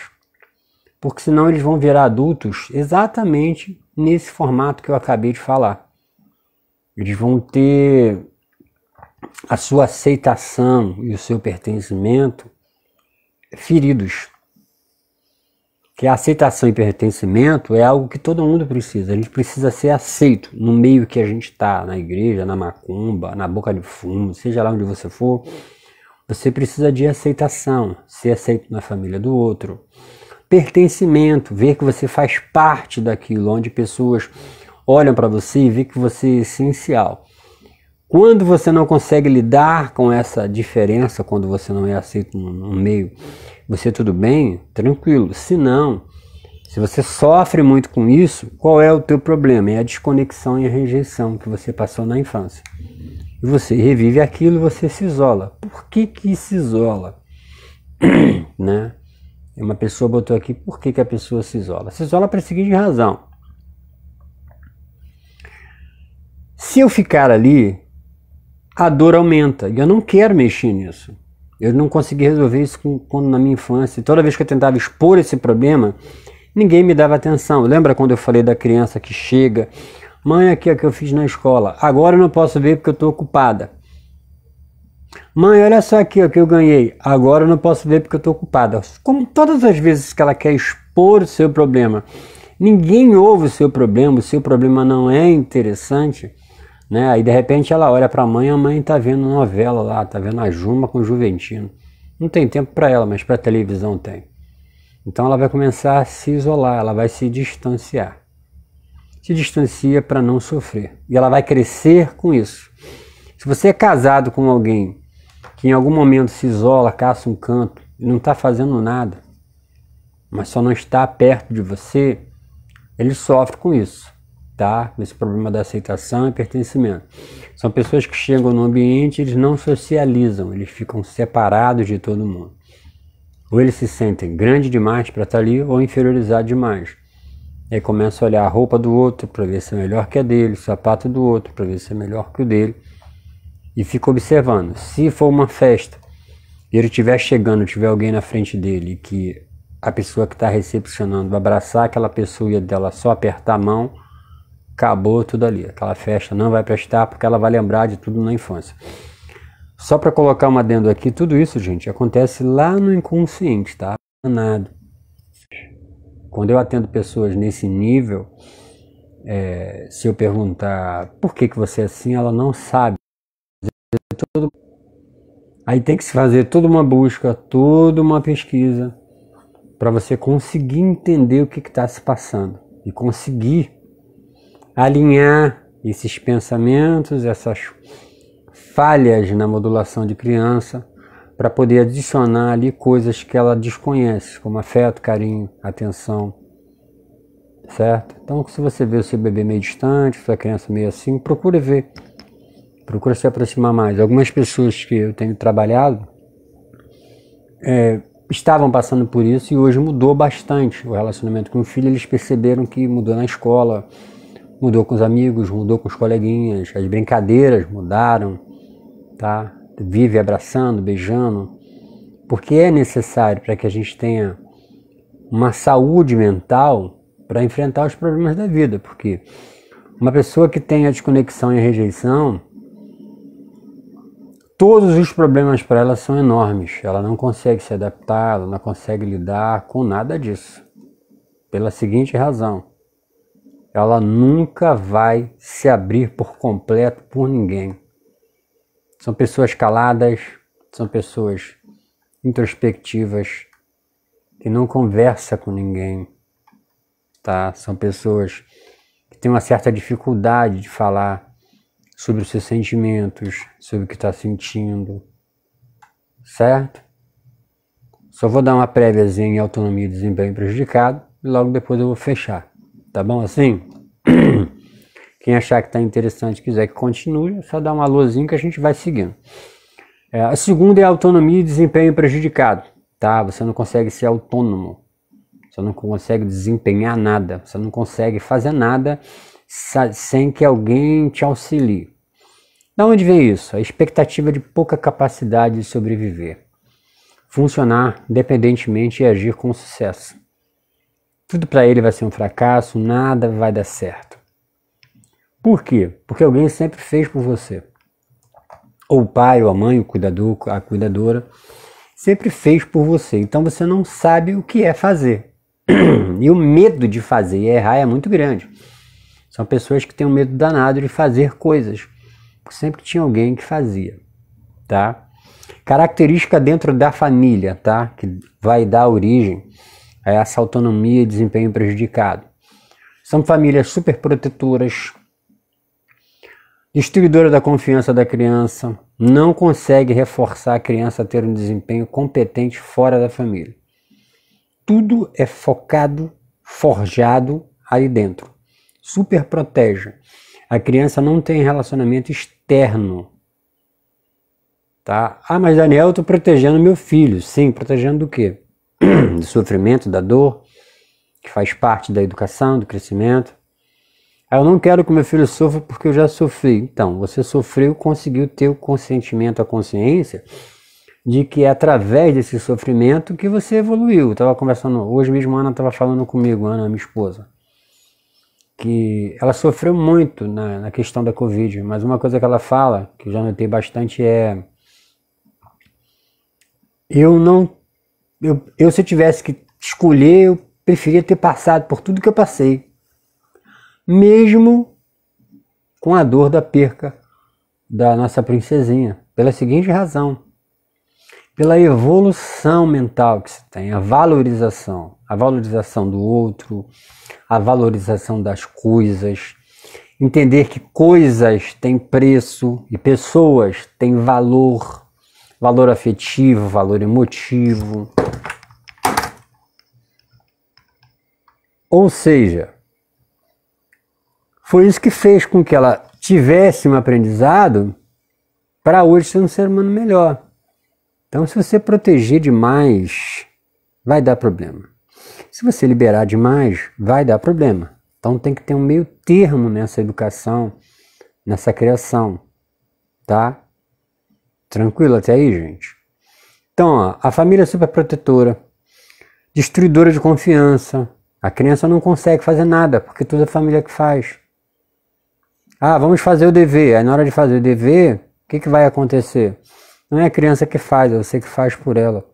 Porque senão eles vão virar adultos exatamente nesse formato que eu acabei de falar. Eles vão ter a sua aceitação e o seu pertencimento feridos. Que a aceitação e pertencimento é algo que todo mundo precisa. A gente precisa ser aceito no meio que a gente está, na igreja, na macumba, na boca de fumo, seja lá onde você for. Você precisa de aceitação, ser aceito na família do outro. Pertencimento, ver que você faz parte daquilo, onde pessoas olham para você e veem que você é essencial. Quando você não consegue lidar com essa diferença, quando você não é aceito no meio, você tudo bem? Tranquilo. Se não, se você sofre muito com isso, qual é o teu problema? É a desconexão e a rejeição que você passou na infância. E você revive aquilo e você se isola. Por que se isola? Né? Uma pessoa botou aqui, por que a pessoa se isola? Se isola para a seguinte razão. Se eu ficar ali, a dor aumenta. E eu não quero mexer nisso. Eu não consegui resolver isso quando na minha infância. Toda vez que eu tentava expor esse problema, ninguém me dava atenção. Lembra quando eu falei da criança que chega? Mãe, aqui é o que eu fiz na escola. Agora eu não posso ver porque eu estou ocupada. Mãe, olha só aqui o que eu ganhei. Agora eu não posso ver porque eu estou ocupada. Como todas as vezes que ela quer expor o seu problema, ninguém ouve o seu problema não é interessante, né? Aí de repente ela olha para a mãe está vendo novela lá, está vendo a Juma com o Juventino. Não tem tempo para ela, mas para a televisão tem. Então ela vai começar a se isolar, ela vai se distanciar. Se distancia para não sofrer. E ela vai crescer com isso. Se você é casado com alguém que em algum momento se isola, caça um canto e não está fazendo nada, mas só não está perto de você, ele sofre com isso, tá? Esse problema da aceitação e pertencimento. São pessoas que chegam no ambiente e eles não socializam, eles ficam separados de todo mundo. Ou eles se sentem grande demais para estar ali, ou inferiorizado demais. Aí começa a olhar a roupa do outro para ver se é melhor que a dele, o sapato do outro para ver se é melhor que o dele. E fica observando. Se for uma festa e ele estiver chegando, tiver alguém na frente dele, que a pessoa que está recepcionando vai abraçar aquela pessoa e dela só apertar a mão, acabou tudo ali. Aquela festa não vai prestar porque ela vai lembrar de tudo na infância. Só para colocar uma adendo aqui, tudo isso, gente, acontece lá no inconsciente, tá? Nada. Quando eu atendo pessoas nesse nível, se eu perguntar por que você é assim, ela não sabe. Aí tem que se fazer toda uma busca, toda uma pesquisa, para você conseguir entender o que está se passando e conseguir alinhar esses pensamentos, essas falhas na modulação de criança, para poder adicionar ali coisas que ela desconhece, como afeto, carinho, atenção, certo? Então, se você vê o seu bebê meio distante, sua criança meio assim, procure ver, procure se aproximar mais. Algumas pessoas que eu tenho trabalhado estavam passando por isso e hoje mudou bastante o relacionamento com o filho. Eles perceberam que mudou na escola, mudou com os amigos, mudou com os coleguinhas, as brincadeiras mudaram, tá? Vive abraçando, beijando, porque é necessário para que a gente tenha uma saúde mental para enfrentar os problemas da vida, porque uma pessoa que tem a desconexão e a rejeição, todos os problemas para ela são enormes, ela não consegue se adaptar, ela não consegue lidar com nada disso, pela seguinte razão: ela nunca vai se abrir por completo por ninguém. São pessoas caladas, são pessoas introspectivas, que não conversam com ninguém, tá? São pessoas que têm uma certa dificuldade de falar sobre os seus sentimentos, sobre o que está sentindo, certo? Só vou dar uma préviazinha em autonomia e desempenho prejudicado e logo depois eu vou fechar, tá bom assim? Quem achar que está interessante e quiser que continue, é só dar uma luzinha que a gente vai seguindo. A segunda é autonomia e desempenho prejudicado, tá? Você não consegue ser autônomo, você não consegue desempenhar nada, você não consegue fazer nada sem que alguém te auxilie. Da onde vem isso? A expectativa de pouca capacidade de sobreviver, funcionar independentemente e agir com sucesso. Tudo para ele vai ser um fracasso, nada vai dar certo. Por quê? Porque alguém sempre fez por você. Ou o pai, ou a mãe, o cuidador, a cuidadora, sempre fez por você. Então você não sabe o que é fazer. E o medo de fazer e errar é muito grande. São pessoas que têm um medo danado de fazer coisas. Porque sempre tinha alguém que fazia, tá? Característica dentro da família, tá? Que vai dar origem a essa autonomia e desempenho prejudicado. São famílias super protetoras, destruidora da confiança da criança, não consegue reforçar a criança a ter um desempenho competente fora da família. Tudo é focado, forjado aí dentro. Super protege. A criança não tem relacionamento externo. Tá? Ah, mas Daniel, eu estou protegendo meu filho. Sim, protegendo do quê? Do sofrimento, da dor, que faz parte da educação, do crescimento. Eu não quero que meu filho sofra porque eu já sofri. Então, você sofreu, conseguiu ter o consentimento, a consciência de que é através desse sofrimento que você evoluiu. Eu estava conversando, hoje mesmo a Ana estava falando comigo, Ana, minha esposa, que ela sofreu muito na questão da Covid, mas uma coisa que ela fala, que eu já notei bastante, é: se eu tivesse que escolher, eu preferia ter passado por tudo que eu passei, mesmo com a dor da perca da nossa princesinha, pela seguinte razão: pela evolução mental que se tem, a valorização do outro, a valorização das coisas, entender que coisas têm preço e pessoas têm valor, valor afetivo, valor emotivo. Ou seja, foi isso que fez com que ela tivesse um aprendizado para hoje ser um ser humano melhor. Então, se você proteger demais vai dar problema. Se você liberar demais, vai dar problema. Então tem que ter um meio termo nessa educação, nessa criação, tá? Tranquilo até aí, gente? Então, ó, a família é super protetora, destruidora de confiança. A criança não consegue fazer nada, porque tudo é a família que faz. Ah, vamos fazer o dever. Aí na hora de fazer o dever, o que vai acontecer? Não é a criança que faz, é você que faz por ela.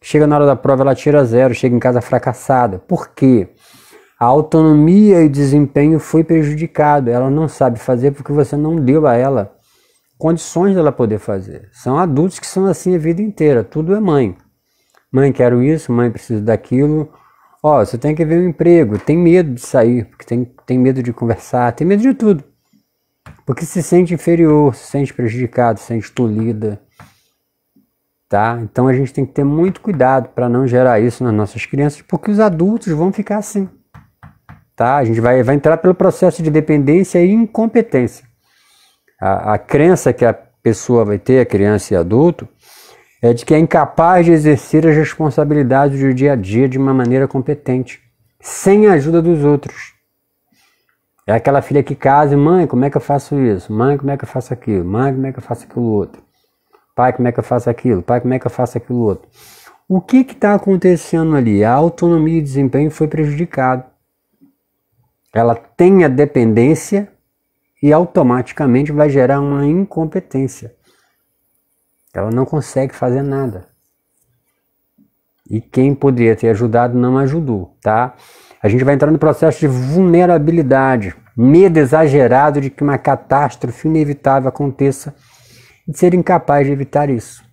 Chega na hora da prova, ela tira 0, chega em casa fracassada. Por quê? A autonomia e o desempenho foi prejudicado. Ela não sabe fazer porque você não deu a ela condições dela poder fazer. São adultos que são assim a vida inteira. Tudo é mãe. Mãe, quero isso, mãe, preciso daquilo. Ó, você tem que ver um emprego. Tem medo de sair, porque tem medo de conversar, tem medo de tudo. Porque se sente inferior, se sente prejudicado, se sente tolhida. Tá? Então a gente tem que ter muito cuidado para não gerar isso nas nossas crianças, porque os adultos vão ficar assim. Tá? A gente vai entrar pelo processo de dependência e incompetência. A crença que a pessoa vai ter, a criança e adulto, é de que é incapaz de exercer as responsabilidades do dia a dia de uma maneira competente, sem a ajuda dos outros. É aquela filha que casa e, mãe, como é que eu faço isso? Mãe, como é que eu faço aquilo? Mãe, como é que eu faço aquilo outro? Pai, como é que eu faço aquilo? Pai, como é que eu faço aquilo outro? O que está acontecendo ali? A autonomia e desempenho foi prejudicado. Ela tem a dependência e automaticamente vai gerar uma incompetência. Ela não consegue fazer nada. E quem poderia ter ajudado não ajudou, tá? A gente vai entrar no processo de vulnerabilidade, medo exagerado de que uma catástrofe inevitável aconteça e de ser incapaz de evitar isso.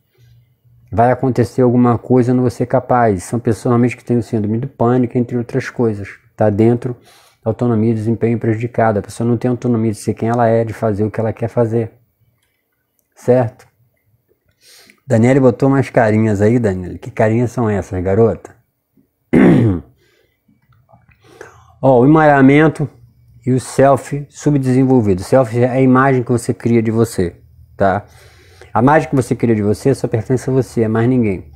Vai acontecer alguma coisa, eu não vou ser capaz. São pessoas normalmente que têm o síndrome do pânico, entre outras coisas. Está dentro da autonomia e desempenho prejudicado. A pessoa não tem autonomia de ser quem ela é, de fazer o que ela quer fazer. Certo? Daniele botou umas carinhas aí, Daniele. Que carinhas são essas, garota? Ó, o emaranhamento e o self subdesenvolvido. Self é a imagem que você cria de você, tá? A imagem que você cria de você só pertence a você, a mais ninguém.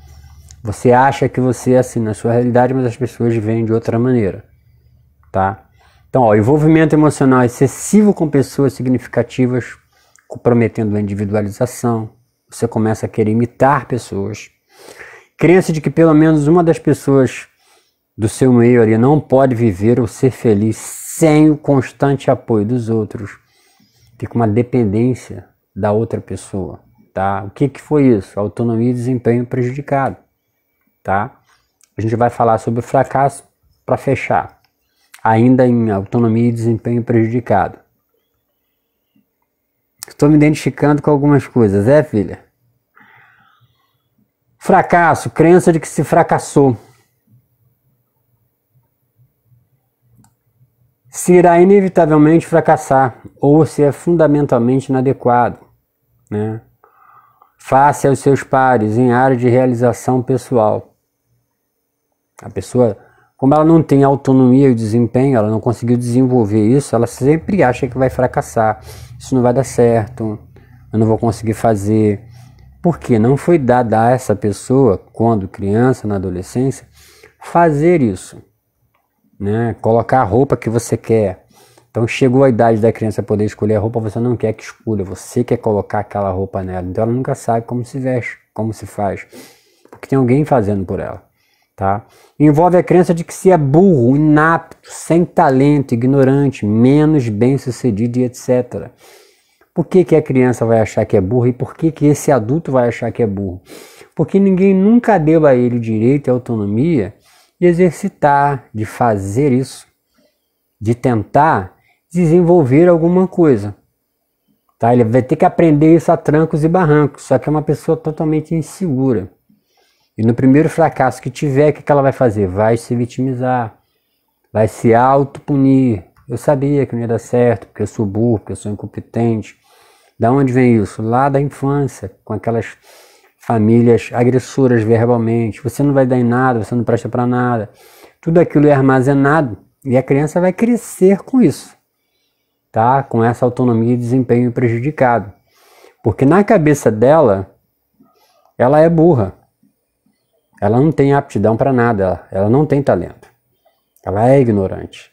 Você acha que você é assim na sua realidade, mas as pessoas veem de outra maneira, tá? Então, ó, envolvimento emocional excessivo com pessoas significativas, comprometendo a individualização. Você começa a querer imitar pessoas. Crença de que pelo menos uma das pessoas do seu meio ali não pode viver ou ser feliz sem o constante apoio dos outros. Fica uma dependência da outra pessoa, tá? O que foi isso? Autonomia e desempenho prejudicado, tá? A gente vai falar sobre o fracasso para fechar. Ainda em autonomia e desempenho prejudicado. Estou me identificando com algumas coisas, filha? Fracasso, crença de que se fracassou. Se irá inevitavelmente fracassar, ou se é fundamentalmente inadequado, né? Face aos seus pares em área de realização pessoal. A pessoa, como ela não tem autonomia e desempenho, ela não conseguiu desenvolver isso, ela sempre acha que vai fracassar. Isso não vai dar certo, eu não vou conseguir fazer. Porque não foi dado a essa pessoa, quando criança, na adolescência, fazer isso, né? Colocar a roupa que você quer. Então chegou a idade da criança poder escolher a roupa, você não quer que escolha, você quer colocar aquela roupa nela. Então ela nunca sabe como se veste, como se faz, porque tem alguém fazendo por ela, tá? Envolve a crença de que se é burro, inapto, sem talento, ignorante, menos bem-sucedido e etc. Por que a criança vai achar que é burro e por que esse adulto vai achar que é burro? Porque ninguém nunca deu a ele direito e autonomia de exercitar, de fazer isso, de tentar desenvolver alguma coisa. Tá? Ele vai ter que aprender isso a trancos e barrancos, só que é uma pessoa totalmente insegura. E no primeiro fracasso que tiver, o que ela vai fazer? Vai se vitimizar, vai se autopunir. Eu sabia que não ia dar certo, porque eu sou burro, porque eu sou incompetente. Da onde vem isso? Lá da infância, com aquelas famílias agressoras verbalmente. Você não vai dar em nada, você não presta para nada. Tudo aquilo é armazenado e a criança vai crescer com isso, tá? Com essa autonomia e desempenho prejudicado. Porque na cabeça dela, ela é burra. Ela não tem aptidão para nada, ela não tem talento. Ela é ignorante.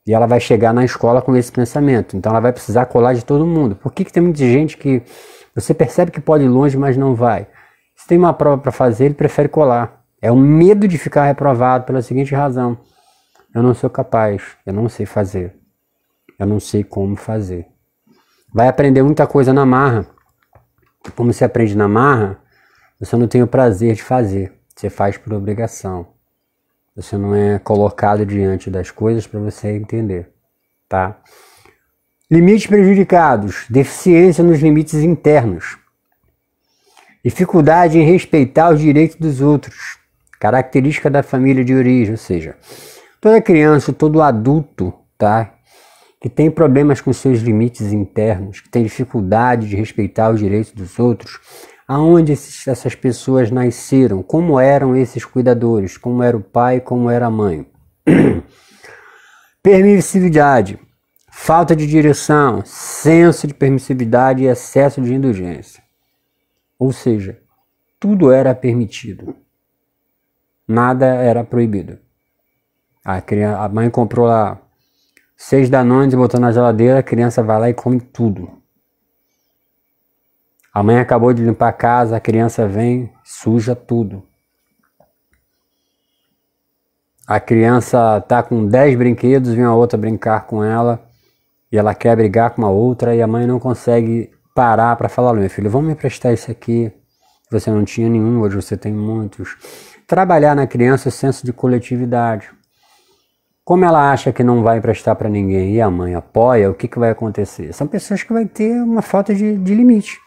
E ela vai chegar na escola com esse pensamento. Então ela vai precisar colar de todo mundo. Por que tem muita gente que você percebe que pode ir longe, mas não vai? Se tem uma prova para fazer, ele prefere colar. É o medo de ficar reprovado pela seguinte razão: eu não sou capaz, eu não sei fazer, eu não sei como fazer. Vai aprender muita coisa na marra. Como se aprende na marra, você não tem o prazer de fazer, você faz por obrigação. Você não é colocado diante das coisas para você entender, tá? Limites prejudicados, deficiência nos limites internos. Dificuldade em respeitar os direitos dos outros, característica da família de origem, ou seja, toda criança, todo adulto, tá? Que tem problemas com seus limites internos, que tem dificuldade de respeitar os direitos dos outros, aonde essas pessoas nasceram, como eram esses cuidadores, como era o pai, como era a mãe. Permissividade, falta de direção, senso de permissividade e excesso de indulgência. Ou seja, tudo era permitido, nada era proibido. A mãe comprou lá 6 Danones e botou na geladeira, a criança vai lá e come tudo. A mãe acabou de limpar a casa, a criança vem, suja tudo. A criança tá com 10 brinquedos, vem a outra brincar com ela, e ela quer brigar com a outra, e a mãe não consegue parar para falar: meu filho, vamos me emprestar isso aqui. Você não tinha nenhum, hoje você tem muitos. Trabalhar na criança o senso de coletividade. Como ela acha que não vai emprestar para ninguém e a mãe apoia, o que vai acontecer? São pessoas que vão ter uma falta de limite.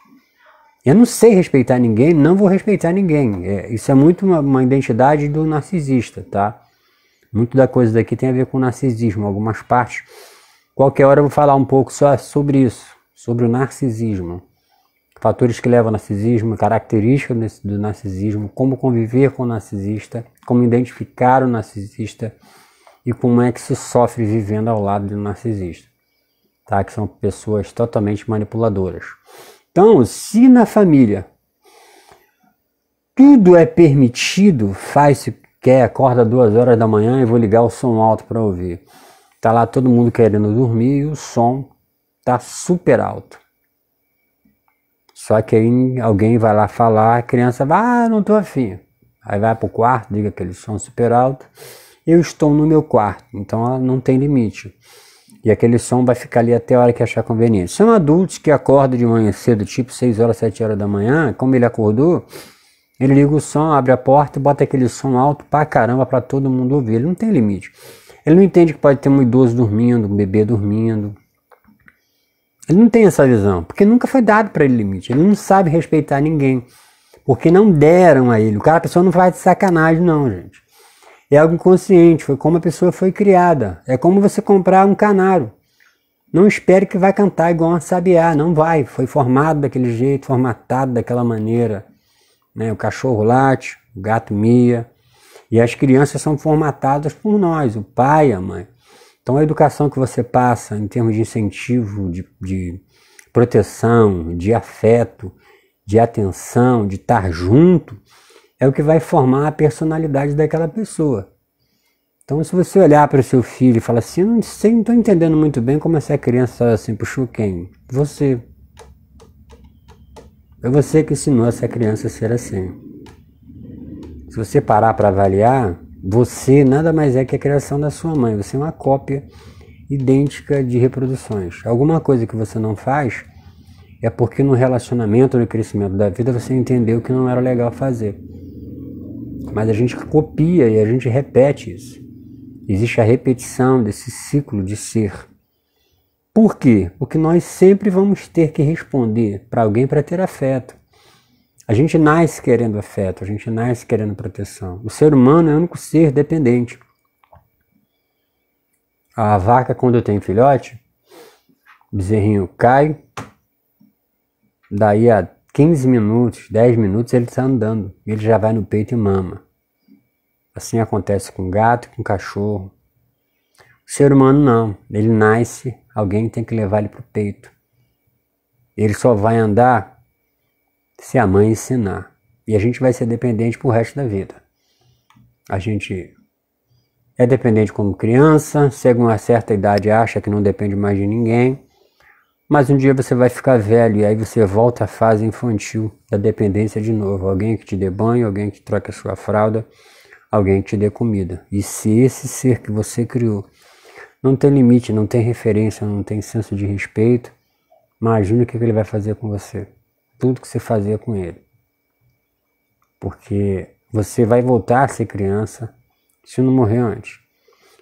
Eu não sei respeitar ninguém, não vou respeitar ninguém. Isso é muito uma identidade do narcisista, tá? Muito da coisa daqui tem a ver com narcisismo, algumas partes. Qualquer hora eu vou falar um pouco só sobre isso, sobre o narcisismo. Fatores que levam ao narcisismo, características do narcisismo, como conviver com o narcisista, como identificar o narcisista e como é que se sofre vivendo ao lado do narcisista, tá? Que são pessoas totalmente manipuladoras. Então, se na família tudo é permitido, faz-se quer, acorda 2 horas da manhã e vou ligar o som alto para ouvir. Tá lá todo mundo querendo dormir e o som tá super alto. Só que aí alguém vai lá falar, a criança vai, não tô afim. Aí vai pro quarto, liga aquele som super alto. Eu estou no meu quarto, então ela não tem limite. E aquele som vai ficar ali até a hora que achar conveniente. São adultos que acordam de manhã cedo, tipo 6 horas, 7 horas da manhã, como ele acordou, ele liga o som, abre a porta e bota aquele som alto pra caramba pra todo mundo ouvir. Ele não tem limite. Ele não entende que pode ter um idoso dormindo, um bebê dormindo. Ele não tem essa visão, porque nunca foi dado para ele limite. Ele não sabe respeitar ninguém, porque não deram a ele. A pessoa não faz de sacanagem não, gente. É algo inconsciente, foi como a pessoa foi criada. É como você comprar um canário. Não espere que vai cantar igual uma sabiá, não vai. Foi formado daquele jeito, formatado daquela maneira. Né? O cachorro late, o gato mia. E as crianças são formatadas por nós, o pai e a mãe. Então a educação que você passa em termos de incentivo, de proteção, de afeto, de atenção, de estar junto, é o que vai formar a personalidade daquela pessoa. Então se você olhar para o seu filho e falar assim, não estou entendendo muito bem como essa criança assim, puxou quem? Você. É você que ensinou essa criança a ser assim. Se você parar para avaliar, você nada mais é que a criação da sua mãe. Você é uma cópia idêntica de reproduções. Alguma coisa que você não faz é porque no relacionamento, no crescimento da vida, você entendeu que não era legal fazer. Mas a gente copia e a gente repete isso. Existe a repetição desse ciclo de ser. Por quê? Porque nós sempre vamos ter que responder para alguém para ter afeto. A gente nasce querendo afeto, a gente nasce querendo proteção. O ser humano é o único ser dependente. A vaca, quando tem filhote, o bezerrinho cai, daí a 15 minutos, 10 minutos ele está andando, ele já vai no peito e mama. Assim acontece com gato, com cachorro. O ser humano não, ele nasce, alguém tem que levar ele para o peito. Ele só vai andar se a mãe ensinar. E a gente vai ser dependente pro resto da vida. A gente é dependente como criança, chega uma certa idade acha que não depende mais de ninguém, mas um dia você vai ficar velho e aí você volta à fase infantil da dependência de novo. Alguém que te dê banho, alguém que troque a sua fralda, alguém que te dê comida. E se esse ser que você criou não tem limite, não tem referência, não tem senso de respeito, imagina o que ele vai fazer com você. Tudo que você fazia com ele. Porque você vai voltar a ser criança se não morrer antes.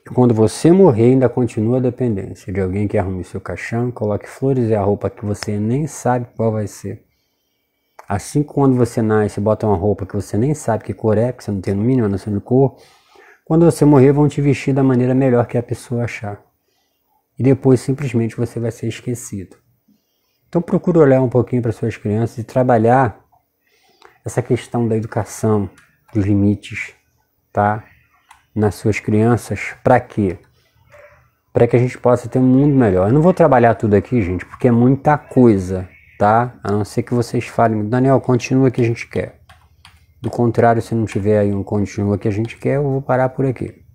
E quando você morrer, ainda continua a dependência de alguém que arrume seu caixão, coloque flores e a roupa que você nem sabe qual vai ser. Assim, quando você nasce, bota uma roupa que você nem sabe que cor é, que você não tem no mínimo noção de cor, quando você morrer, vão te vestir da maneira melhor que a pessoa achar. E depois, simplesmente, você vai ser esquecido. Então, procure olhar um pouquinho para suas crianças e trabalhar essa questão da educação, dos limites, tá? Nas suas crianças, para quê? Para que a gente possa ter um mundo melhor. Eu não vou trabalhar tudo aqui, gente, porque é muita coisa, tá? A não ser que vocês falem, Daniel, continua que a gente quer. Do contrário, se não tiver aí um continua que a gente quer, eu vou parar por aqui.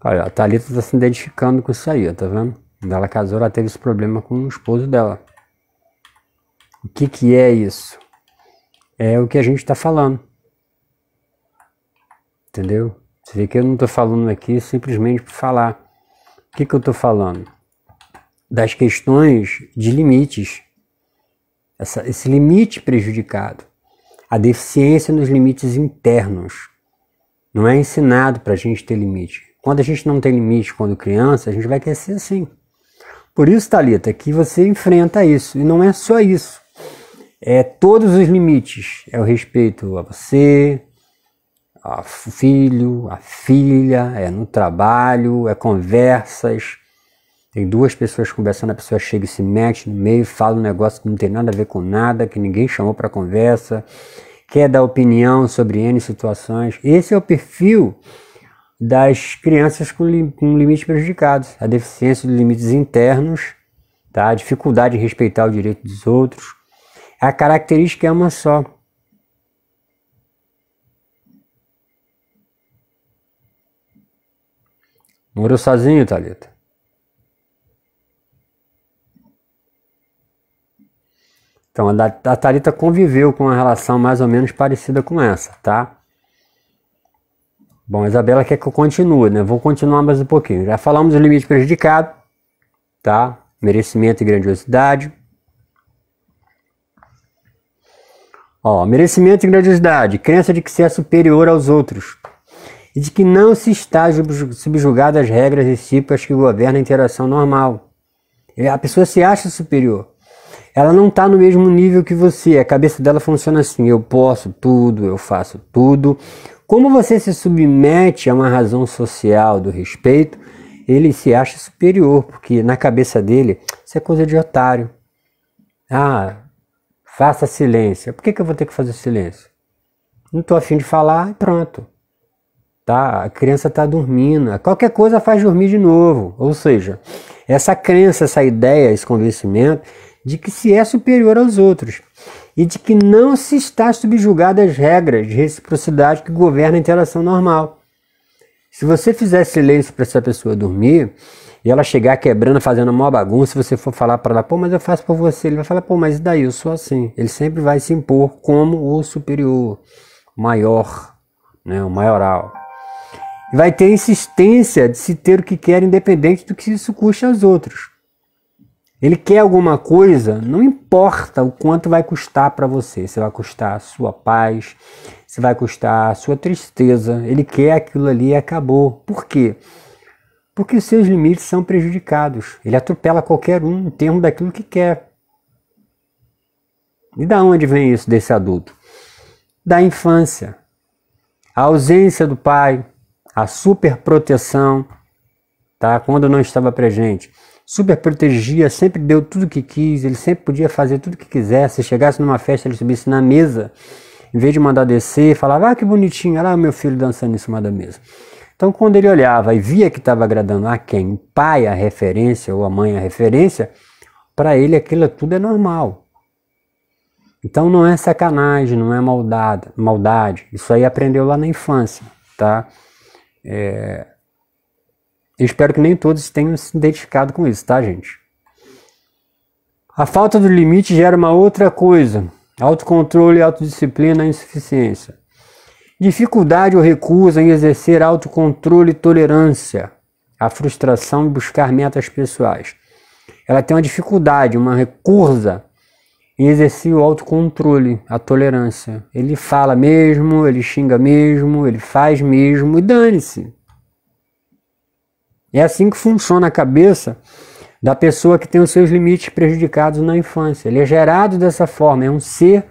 Olha, a Thalita está se identificando com isso aí, tá vendo? Quando ela casou, ela teve esse problema com o esposo dela. O que é isso? É o que a gente está falando. Entendeu? Você vê que eu não estou falando aqui simplesmente para falar. O que eu estou falando? Das questões de limites. Esse limite prejudicado. A deficiência nos limites internos. Não é ensinado para a gente ter limite. Quando a gente não tem limite quando criança, a gente vai crescer assim. Por isso, Thalita, que você enfrenta isso. E não é só isso. É todos os limites. É o respeito a você, ao filho, a filha, é no trabalho, é conversas. Tem duas pessoas conversando, a pessoa chega e se mete no meio, fala um negócio que não tem nada a ver com nada, que ninguém chamou para conversa, quer dar opinião sobre N situações. Esse é o perfil das crianças com limites prejudicados, a deficiência de limites internos, tá? A dificuldade em respeitar o direito dos outros. A característica é uma só. Morou sozinho, Thalita? Então, a Thalita conviveu com uma relação mais ou menos parecida com essa, tá? Bom, a Isabela quer que eu continue, né? Vou continuar mais um pouquinho. Já falamos do limite prejudicado, tá? Merecimento e grandiosidade. Ó, merecimento e grandiosidade. Crença de que se é superior aos outros. E de que não se está subjugado às regras recíprocas que governam a interação normal. A pessoa se acha superior. Ela não está no mesmo nível que você. A cabeça dela funciona assim. Eu posso tudo, eu faço tudo. Como você se submete a uma razão social do respeito, ele se acha superior, porque na cabeça dele, isso é coisa de otário. Ah, faça silêncio. Por que eu vou ter que fazer silêncio? Não estou afim de falar e pronto. Tá? A criança está dormindo. Qualquer coisa faz dormir de novo. Ou seja, essa crença, essa ideia, esse convencimento de que se é superior aos outros e de que não se está subjugado às regras de reciprocidade que governam a interação normal. Se você fizer silêncio para essa pessoa dormir e ela chegar quebrando, fazendo uma bagunça, se você for falar para ela, pô, mas eu faço por você, ele vai falar, pô, mas e daí, eu sou assim. Ele sempre vai se impor como o superior, maior, né, o maioral. Vai ter insistência de se ter o que quer, independente do que isso custe aos outros. Ele quer alguma coisa, não importa o quanto vai custar para você. Se vai custar a sua paz, se vai custar a sua tristeza. Ele quer aquilo ali e acabou. Por quê? Porque os seus limites são prejudicados. Ele atropela qualquer um em termos daquilo que quer. E da onde vem isso desse adulto? Da infância. A ausência do pai, a superproteção, tá? Quando não estava presente. super protegia, sempre deu tudo o que quis, ele sempre podia fazer tudo o que quisesse. Se chegasse numa festa, ele subisse na mesa, em vez de mandar descer, falava, que bonitinho, olha lá o meu filho dançando em cima da mesa. Então, quando ele olhava e via que estava agradando a quem? O pai a referência ou a mãe a referência, para ele aquilo tudo é normal. Então não é sacanagem, não é maldade. Isso aí aprendeu lá na infância, tá? Eu espero que nem todos tenham se identificado com isso, tá, gente? A falta do limite gera uma outra coisa. Autocontrole, autodisciplina, insuficiência. Dificuldade ou recusa em exercer autocontrole e tolerância. A frustração e buscar metas pessoais. Ela tem uma dificuldade, uma recusa em exercer o autocontrole, a tolerância. Ele fala mesmo, ele xinga mesmo, ele faz mesmo e dane-se. É assim que funciona a cabeça da pessoa que tem os seus limites prejudicados na infância. Ele é gerado dessa forma, é um ser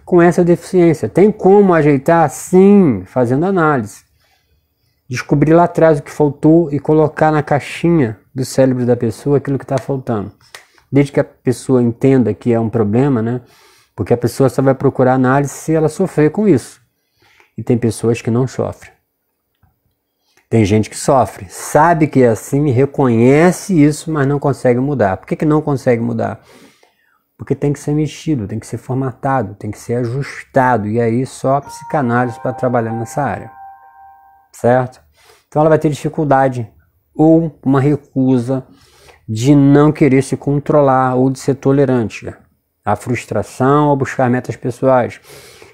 com essa deficiência. Tem como ajeitar? Sim, fazendo análise. Descobrir lá atrás o que faltou e colocar na caixinha do cérebro da pessoa aquilo que está faltando. Desde que a pessoa entenda que é um problema, né? Porque a pessoa só vai procurar análise se ela sofrer com isso. E tem pessoas que não sofrem. Tem gente que sofre, sabe que é assim, reconhece isso, mas não consegue mudar. Por que não consegue mudar? Porque tem que ser mexido, tem que ser formatado, tem que ser ajustado. E aí só a psicanálise para trabalhar nessa área. Certo? Então ela vai ter dificuldade ou uma recusa de não querer se controlar ou de ser tolerante. A frustração ao buscar metas pessoais.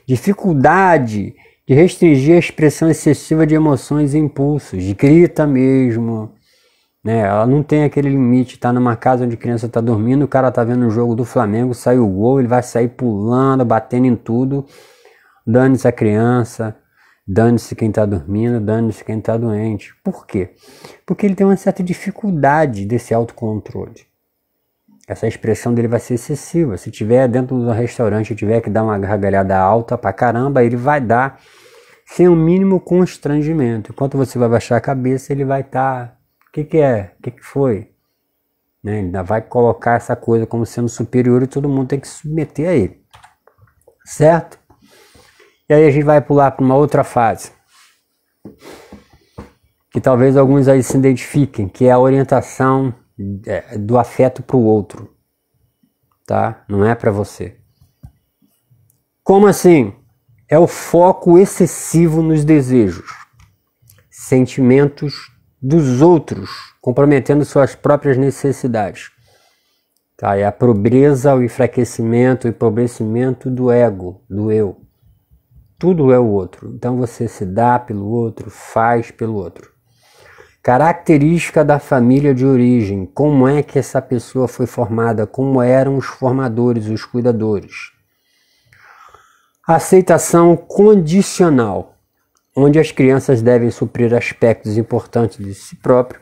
Dificuldade de restringir a expressão excessiva de emoções e impulsos. Grita mesmo. Né? Ela não tem aquele limite. Está numa casa onde a criança está dormindo, o cara está vendo o jogo do Flamengo, sai o gol, ele vai sair pulando, batendo em tudo. Dane-se a criança. Dane-se quem está dormindo, dane-se quem está doente. Por quê? Porque ele tem uma certa dificuldade desse autocontrole. Essa expressão dele vai ser excessiva. Se tiver dentro do restaurante e tiver que dar uma gargalhada alta pra caramba, ele vai dar sem o mínimo constrangimento. Enquanto você vai baixar a cabeça, ele vai estar... O que é? O que foi? Né? Ele ainda vai colocar essa coisa como sendo superior e todo mundo tem que se submeter a ele. Certo? E aí a gente vai pular para uma outra fase, que talvez alguns aí se identifiquem, que é a orientação do afeto para o outro, tá? Não é para você. Como assim? É o foco excessivo nos desejos, sentimentos dos outros, comprometendo suas próprias necessidades. Tá? É a pobreza, o enfraquecimento, o empobrecimento do ego, do eu. Tudo é o outro. Então você se dá pelo outro, faz pelo outro. Característica da família de origem. Como é que essa pessoa foi formada? Como eram os formadores, os cuidadores? Aceitação condicional, onde as crianças devem suprir aspectos importantes de si próprio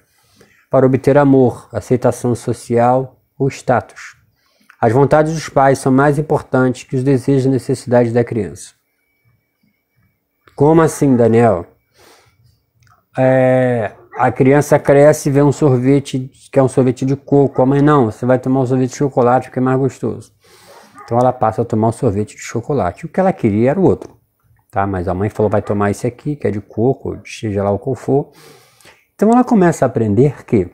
para obter amor, aceitação social ou status. As vontades dos pais são mais importantes que os desejos e necessidades da criança. Como assim, Daniel? A criança cresce e vê um sorvete, que é um sorvete de coco. A mãe, não, você vai tomar um sorvete de chocolate porque é mais gostoso. Então ela passa a tomar um sorvete de chocolate. O que ela queria era o outro. Tá? Mas a mãe falou, vai tomar esse aqui, que é de coco, seja lá o que for. Então ela começa a aprender que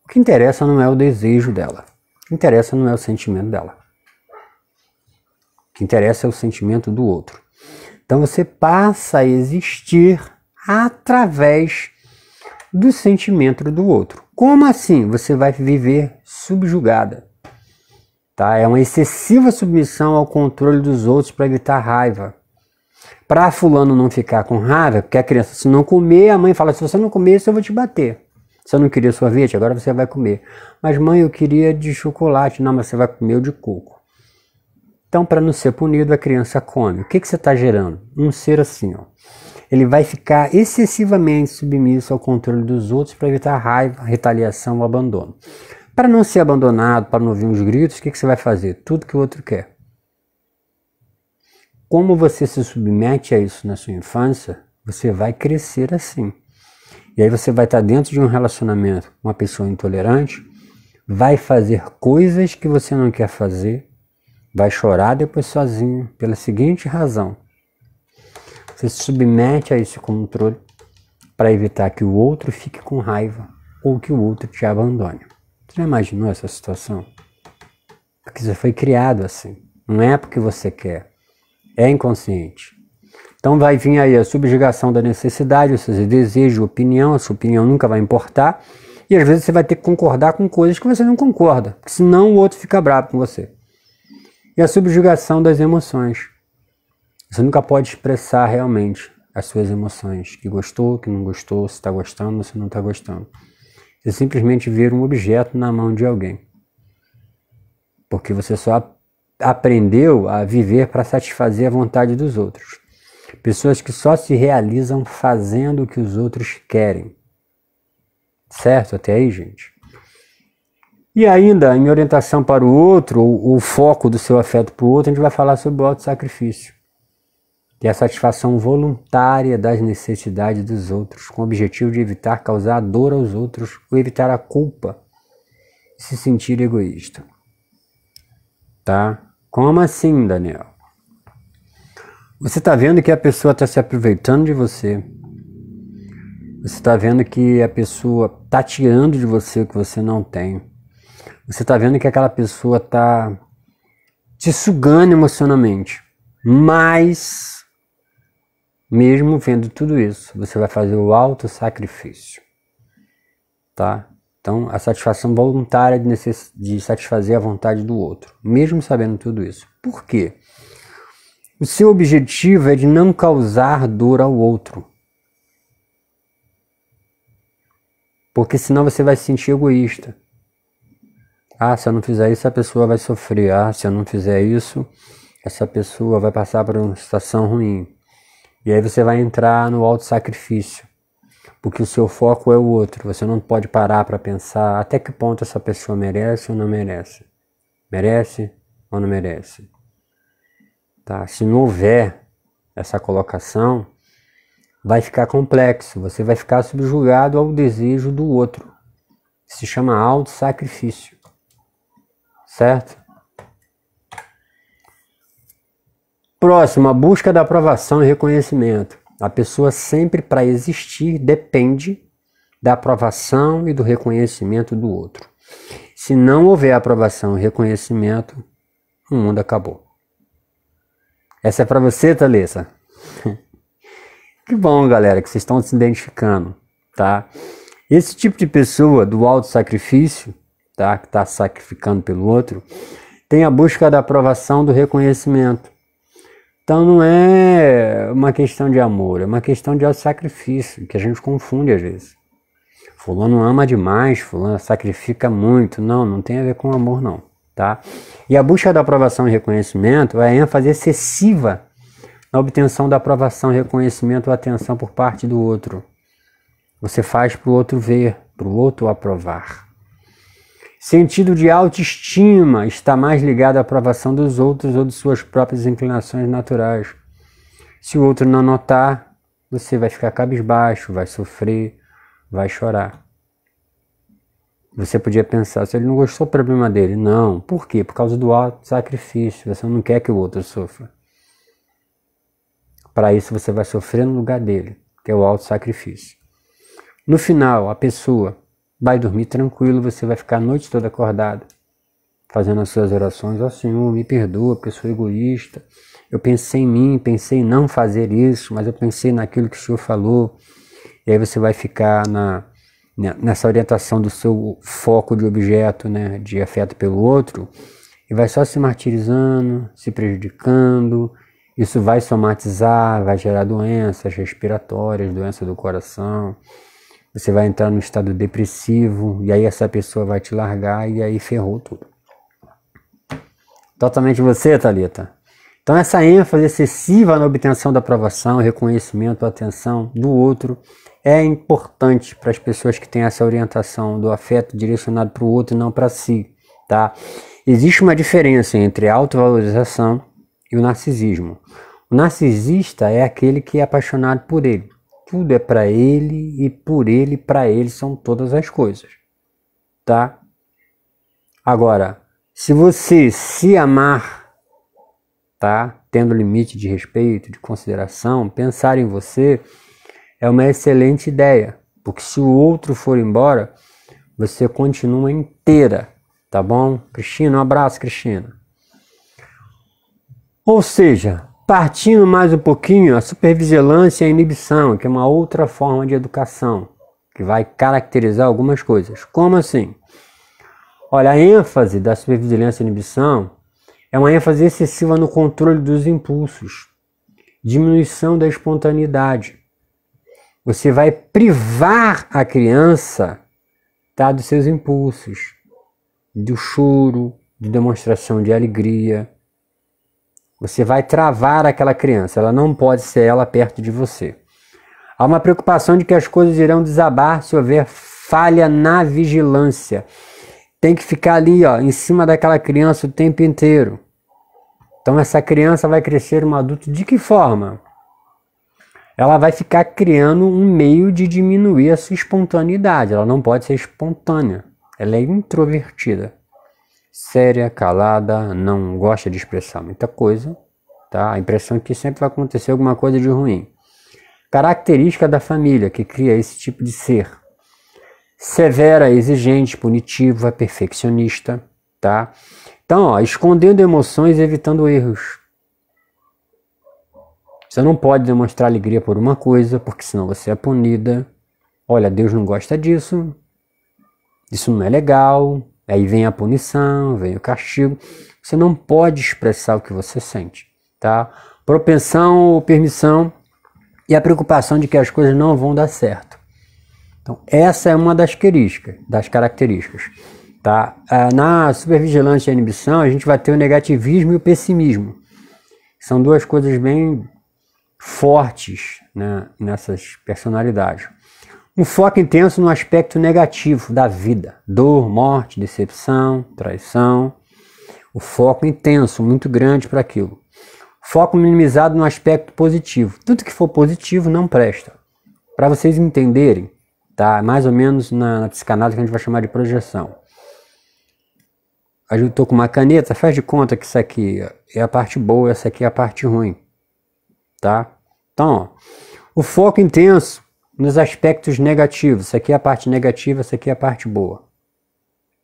o que interessa não é o desejo dela. O que interessa não é o sentimento dela. O que interessa é o sentimento do outro. Então você passa a existir através do sentimento do outro. Como assim? Você vai viver subjugada. Tá? É uma excessiva submissão ao controle dos outros para evitar raiva. Para fulano não ficar com raiva, porque a criança se não comer, a mãe fala, se você não comer, eu vou te bater. Se eu não queria sorvete, agora você vai comer. Mas mãe, eu queria de chocolate. Não, mas você vai comer o de coco. Então, para não ser punido, a criança come. O que você está gerando? Um ser assim, ó. Ele vai ficar excessivamente submisso ao controle dos outros para evitar raiva, retaliação ou abandono. Para não ser abandonado, para não ouvir uns gritos, o que você vai fazer? Tudo que o outro quer. Como você se submete a isso na sua infância, você vai crescer assim. E aí você vai estar dentro de um relacionamento com uma pessoa intolerante, vai fazer coisas que você não quer fazer, vai chorar depois sozinho, pela seguinte razão: você se submete a esse controle para evitar que o outro fique com raiva ou que o outro te abandone. Você já imaginou essa situação? Porque você foi criado assim, não é porque você quer, é inconsciente. Então vai vir aí a subjugação da necessidade, ou seja, desejo, opinião, a sua opinião nunca vai importar, e às vezes você vai ter que concordar com coisas que você não concorda, porque senão o outro fica bravo com você. E a subjugação das emoções. Você nunca pode expressar realmente as suas emoções, que gostou, que não gostou, se está gostando ou se não está gostando. Você simplesmente vira um objeto na mão de alguém. Porque você só aprendeu a viver para satisfazer a vontade dos outros. Pessoas que só se realizam fazendo o que os outros querem. Certo até aí, gente? E ainda, em orientação para o outro, ou o foco do seu afeto para o outro, a gente vai falar sobre o autossacrifício. Que é a satisfação voluntária das necessidades dos outros, com o objetivo de evitar causar dor aos outros, ou evitar a culpa e se sentir egoísta. Tá? Como assim, Daniel? Você está vendo que a pessoa está se aproveitando de você. Você está vendo que a pessoa está tirando de você o que você não tem. Você está vendo que aquela pessoa está te sugando emocionalmente. Mas, mesmo vendo tudo isso, você vai fazer o autossacrifício. Tá? Então, a satisfação voluntária de satisfazer a vontade do outro. Mesmo sabendo tudo isso. Por quê? O seu objetivo é de não causar dor ao outro. Porque senão você vai se sentir egoísta. Ah, se eu não fizer isso, a pessoa vai sofrer. Ah, se eu não fizer isso, essa pessoa vai passar por uma situação ruim. E aí você vai entrar no autossacrifício. Porque o seu foco é o outro. Você não pode parar para pensar até que ponto essa pessoa merece ou não merece. Merece ou não merece. Tá? Se não houver essa colocação, vai ficar complexo. Você vai ficar subjugado ao desejo do outro. Se chama autossacrifício. Certo? Próximo, a busca da aprovação e reconhecimento. A pessoa sempre, para existir, depende da aprovação e do reconhecimento do outro. Se não houver aprovação e reconhecimento, o mundo acabou. Essa é para você, Thalissa? Que bom, galera, que vocês estão se identificando, tá? Esse tipo de pessoa do autossacrifício, tá? Que está sacrificando pelo outro, tem a busca da aprovação do reconhecimento. Então não é uma questão de amor, é uma questão de autossacrifício, que a gente confunde às vezes. Fulano ama demais, fulano sacrifica muito. Não, não tem a ver com amor não, tá? E a busca da aprovação e reconhecimento é a ênfase excessiva na obtenção da aprovação, reconhecimento ou atenção por parte do outro. Você faz para o outro ver, para o outro aprovar. Sentido de autoestima está mais ligado à aprovação dos outros ou de suas próprias inclinações naturais. Se o outro não notar, você vai ficar cabisbaixo, vai sofrer, vai chorar. Você podia pensar, se ele não gostou, o problema dele. Não. Por quê? Por causa do autossacrifício. Você não quer que o outro sofra. Para isso você vai sofrer no lugar dele, que é o autossacrifício. No final, a pessoa vai dormir tranquilo, você vai ficar a noite toda acordado, fazendo as suas orações. Ó Senhor, me perdoa, porque eu sou egoísta. Eu pensei em mim, pensei em não fazer isso, mas eu pensei naquilo que o Senhor falou. E aí você vai ficar nessa orientação do seu foco de objeto, né, de afeto pelo outro, e vai só se martirizando, se prejudicando. Isso vai somatizar, vai gerar doenças respiratórias, doença do coração. Você vai entrar num estado depressivo, e aí essa pessoa vai te largar, e aí ferrou tudo. Totalmente você, Thalita. Então essa ênfase excessiva na obtenção da aprovação, reconhecimento, atenção do outro é importante para as pessoas que têm essa orientação do afeto direcionado para o outro e não para si, tá? Existe uma diferença entre a autovalorização e o narcisismo. O narcisista é aquele que é apaixonado por ele, tudo é para ele e por ele e para ele são todas as coisas, tá? Agora, se você se amar, tá? Tendo limite de respeito, de consideração, pensar em você é uma excelente ideia, porque se o outro for embora, você continua inteira, tá bom? Cristina, um abraço, Cristina. Ou seja, partindo mais um pouquinho, a supervigilância e a inibição, que é uma outra forma de educação, que vai caracterizar algumas coisas. Como assim? Olha, a ênfase da supervigilância e inibição é uma ênfase excessiva no controle dos impulsos, diminuição da espontaneidade. Você vai privar a criança, tá, dos seus impulsos, do choro, de demonstração de alegria. Você vai travar aquela criança, ela não pode ser ela perto de você. Há uma preocupação de que as coisas irão desabar se houver falha na vigilância. Tem que ficar ali, ó, em cima daquela criança o tempo inteiro. Então essa criança vai crescer um adulto de que forma? Ela vai ficar criando um meio de diminuir a sua espontaneidade. Ela não pode ser espontânea. Ela é introvertida. Séria, calada, não gosta de expressar muita coisa. Tá? A impressão é que sempre vai acontecer alguma coisa de ruim. Característica da família que cria esse tipo de ser. Severa, exigente, punitiva, perfeccionista. Tá? Então, ó, escondendo emoções e evitando erros. Você não pode demonstrar alegria por uma coisa, porque senão você é punida. Olha, Deus não gosta disso. Isso não é legal. Aí vem a punição, vem o castigo. Você não pode expressar o que você sente, tá? Propensão ou permissão e a preocupação de que as coisas não vão dar certo. Então, essa é uma das características, tá? Na supervigilância e a inibição, a gente vai ter o negativismo e o pessimismo. São duas coisas bem fortes, né, nessas personalidades. Um foco intenso no aspecto negativo da vida. Dor, morte, decepção, traição. O foco intenso, muito grande para aquilo. Foco minimizado no aspecto positivo. Tudo que for positivo não presta. Para vocês entenderem, tá? Mais ou menos na psicanálise que a gente vai chamar de projeção. Eu estou com uma caneta, faz de conta que isso aqui é a parte boa, essa aqui é a parte ruim. Tá? Então, ó, o foco intenso nos aspectos negativos. Isso aqui é a parte negativa, isso aqui é a parte boa.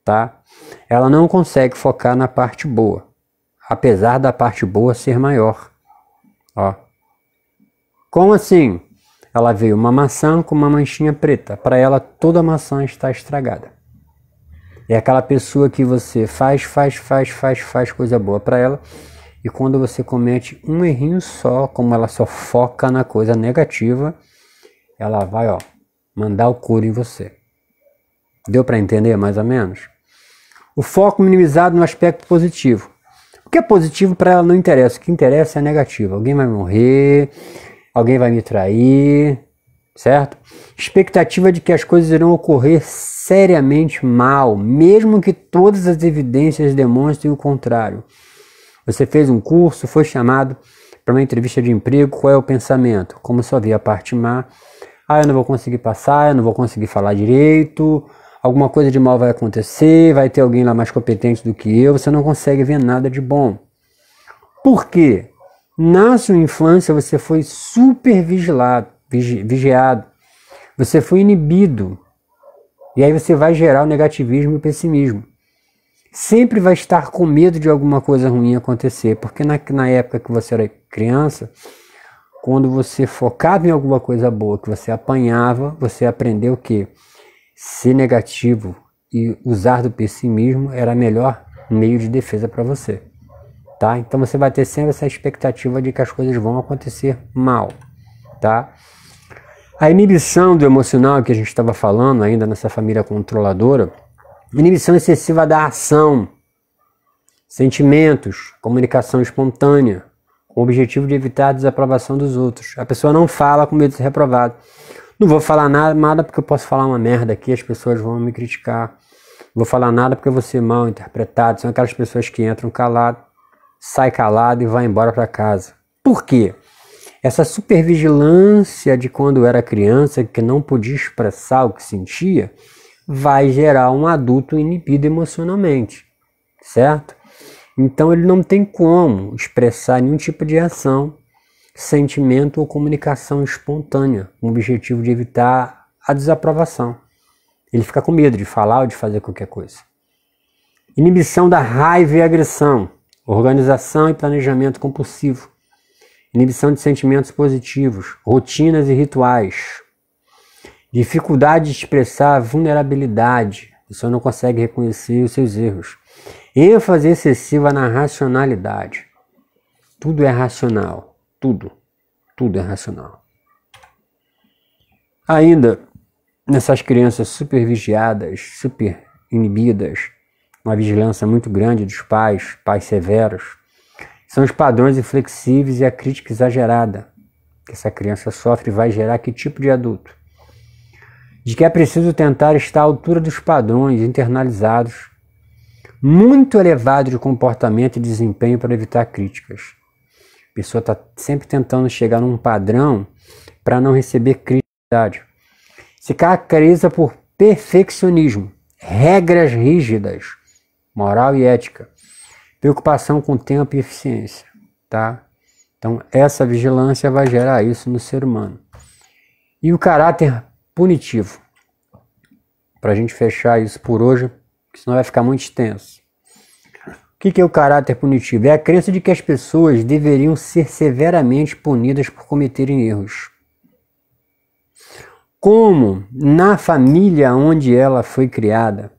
Tá? Ela não consegue focar na parte boa, apesar da parte boa ser maior. Ó. Como assim? Ela veio uma maçã com uma manchinha preta. Para ela, toda a maçã está estragada. É aquela pessoa que você faz coisa boa para ela. E quando você comete um errinho só, como ela só foca na coisa negativa, ela vai, ó, mandar o couro em você. Deu para entender mais ou menos? O foco minimizado no aspecto positivo. O que é positivo para ela não interessa. O que interessa é negativo. Alguém vai morrer, alguém vai me trair, certo? Expectativa de que as coisas irão ocorrer seriamente mal, mesmo que todas as evidências demonstrem o contrário. Você fez um curso, foi chamado para uma entrevista de emprego, qual é o pensamento? Como só vê a parte má, eu não vou conseguir passar, eu não vou conseguir falar direito, alguma coisa de mal vai acontecer, vai ter alguém lá mais competente do que eu, você não consegue ver nada de bom. Por quê? Na sua infância você foi super vigiado, você foi inibido, e aí você vai gerar o negativismo e o pessimismo. Sempre vai estar com medo de alguma coisa ruim acontecer, porque na época que você era criança, quando você focava em alguma coisa boa, que você apanhava, você aprendeu que ser negativo e usar do pessimismo era o melhor meio de defesa para você. Tá? Então você vai ter sempre essa expectativa de que as coisas vão acontecer mal. Tá? A inibição do emocional que a gente estava falando ainda nessa família controladora, inibição excessiva da ação, sentimentos, comunicação espontânea, com o objetivo de evitar a desaprovação dos outros. A pessoa não fala com medo de ser reprovado. Não vou falar nada porque eu posso falar uma merda aqui, as pessoas vão me criticar. Não vou falar nada porque eu vou ser mal interpretado. São aquelas pessoas que entram calado, sai calado e vai embora para casa. Por quê? Essa supervigilância de quando era criança, que não podia expressar o que sentia, vai gerar um adulto inibido emocionalmente, certo? Então ele não tem como expressar nenhum tipo de ação, sentimento ou comunicação espontânea, com o objetivo de evitar a desaprovação. Ele fica com medo de falar ou de fazer qualquer coisa. Inibição da raiva e agressão, organização e planejamento compulsivo, inibição de sentimentos positivos, rotinas e rituais, dificuldade de expressar a vulnerabilidade, a pessoa não consegue reconhecer os seus erros, ênfase excessiva na racionalidade. Tudo é racional, tudo é racional. Ainda, nessas crianças super vigiadas, super inibidas, uma vigilância muito grande dos pais severos, são os padrões inflexíveis e a crítica exagerada que essa criança sofre vai gerar que tipo de adulto? De que é preciso tentar estar à altura dos padrões internalizados, muito elevados de comportamento e desempenho para evitar críticas. A pessoa está sempre tentando chegar num padrão para não receber crítica. Se caracteriza por perfeccionismo, regras rígidas, moral e ética, preocupação com tempo e eficiência, tá? Então essa vigilância vai gerar isso no ser humano. E o caráter punitivo, para a gente fechar isso por hoje, senão vai ficar muito extenso. O que é o caráter punitivo? É a crença de que as pessoas deveriam ser severamente punidas por cometerem erros. Como na família onde ela foi criada,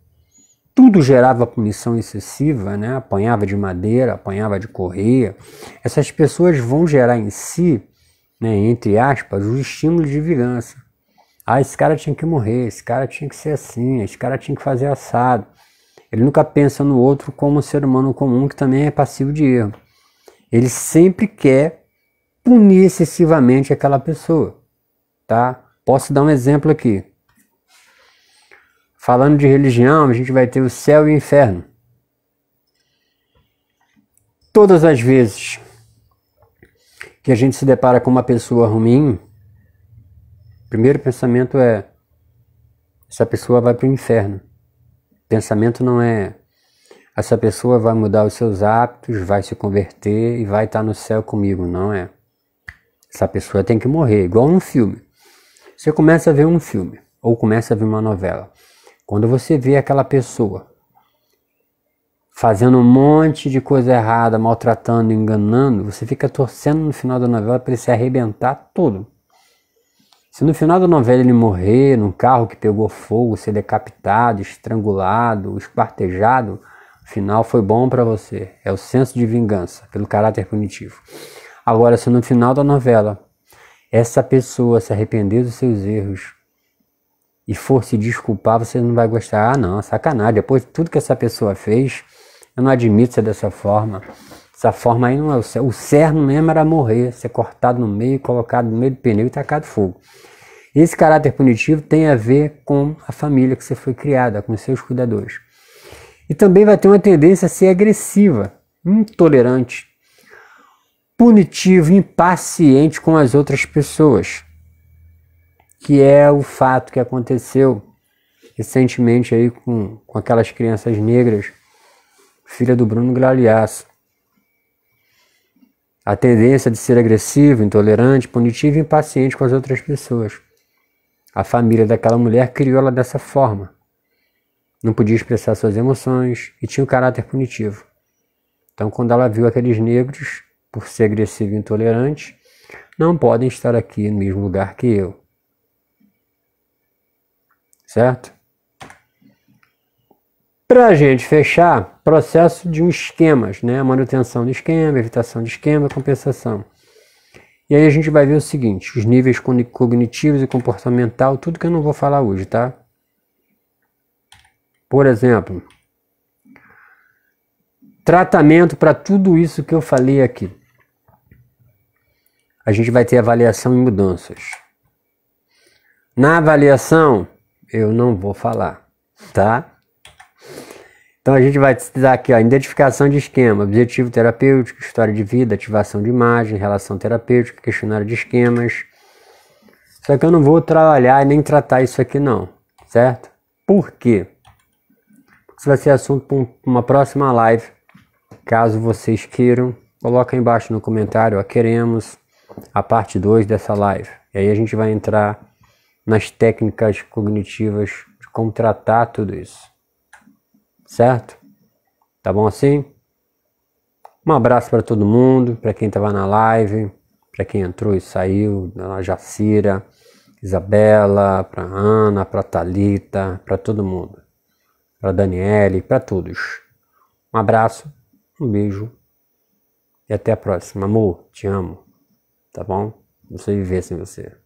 tudo gerava punição excessiva, né? Apanhava de madeira, apanhava de correia. Essas pessoas vão gerar em si, né, entre aspas, o estímulo de vingança. Ah, esse cara tinha que morrer, esse cara tinha que ser assim, esse cara tinha que fazer assado. Ele nunca pensa no outro como um ser humano comum que também é passivo de erro. Ele sempre quer punir excessivamente aquela pessoa, tá? Posso dar um exemplo aqui. Falando de religião, a gente vai ter o céu e o inferno. Todas as vezes que a gente se depara com uma pessoa ruim, o primeiro pensamento é: essa pessoa vai para o inferno. O pensamento não é: essa pessoa vai mudar os seus hábitos, vai se converter e vai estar no céu comigo. Não é. Essa pessoa tem que morrer, igual num filme. Você começa a ver um filme, ou começa a ver uma novela. Quando você vê aquela pessoa fazendo um monte de coisa errada, maltratando, enganando, você fica torcendo no final da novela para ele se arrebentar todo. Se no final da novela ele morrer num carro que pegou fogo, ser decapitado, estrangulado, esquartejado, o final foi bom para você. É o senso de vingança, pelo caráter punitivo. Agora, se no final da novela essa pessoa se arrepender dos seus erros e for se desculpar, você não vai gostar. Ah, não, sacanagem. Depois de tudo que essa pessoa fez, eu não admito ser dessa forma. Essa forma aí não é o certo. O certo mesmo era morrer, ser cortado no meio, colocado no meio do pneu e tacado fogo. Esse caráter punitivo tem a ver com a família que você foi criada, com os seus cuidadores. E também vai ter uma tendência a ser agressiva, intolerante, punitivo, impaciente com as outras pessoas. Que é o fato que aconteceu recentemente aí com aquelas crianças negras, filha do Bruno Galhaço. A tendência de ser agressivo, intolerante, punitivo e impaciente com as outras pessoas. A família daquela mulher criou ela dessa forma. Não podia expressar suas emoções e tinha um caráter punitivo. Então, quando ela viu aqueles negros, por ser agressivo e intolerante, não podem estar aqui no mesmo lugar que eu. Certo? Para a gente fechar, processo de um esquemas, né? Manutenção de esquema, evitação de esquema, compensação. E aí a gente vai ver o seguinte, os níveis cognitivos e comportamental, tudo que eu não vou falar hoje, tá? Por exemplo, tratamento para tudo isso que eu falei aqui. A gente vai ter avaliação e mudanças. Na avaliação, eu não vou falar, tá? Então a gente vai precisar aqui, ó, identificação de esquema, objetivo terapêutico, história de vida, ativação de imagem, relação terapêutica, questionário de esquemas. Só que eu não vou trabalhar e nem tratar isso aqui não, certo? Por quê? Isso vai ser assunto para uma próxima live. Caso vocês queiram, coloca aí embaixo no comentário, ó, queremos a parte 2 dessa live. E aí a gente vai entrar nas técnicas cognitivas de como tratar tudo isso. Certo? Tá bom assim? Um abraço para todo mundo, para quem estava na live, para quem entrou e saiu, a Jacira, Isabela, para Ana, para Thalita, para todo mundo. Para Daniele, para todos. Um abraço, um beijo e até a próxima. Amor, te amo. Tá bom? Não sei viver sem você.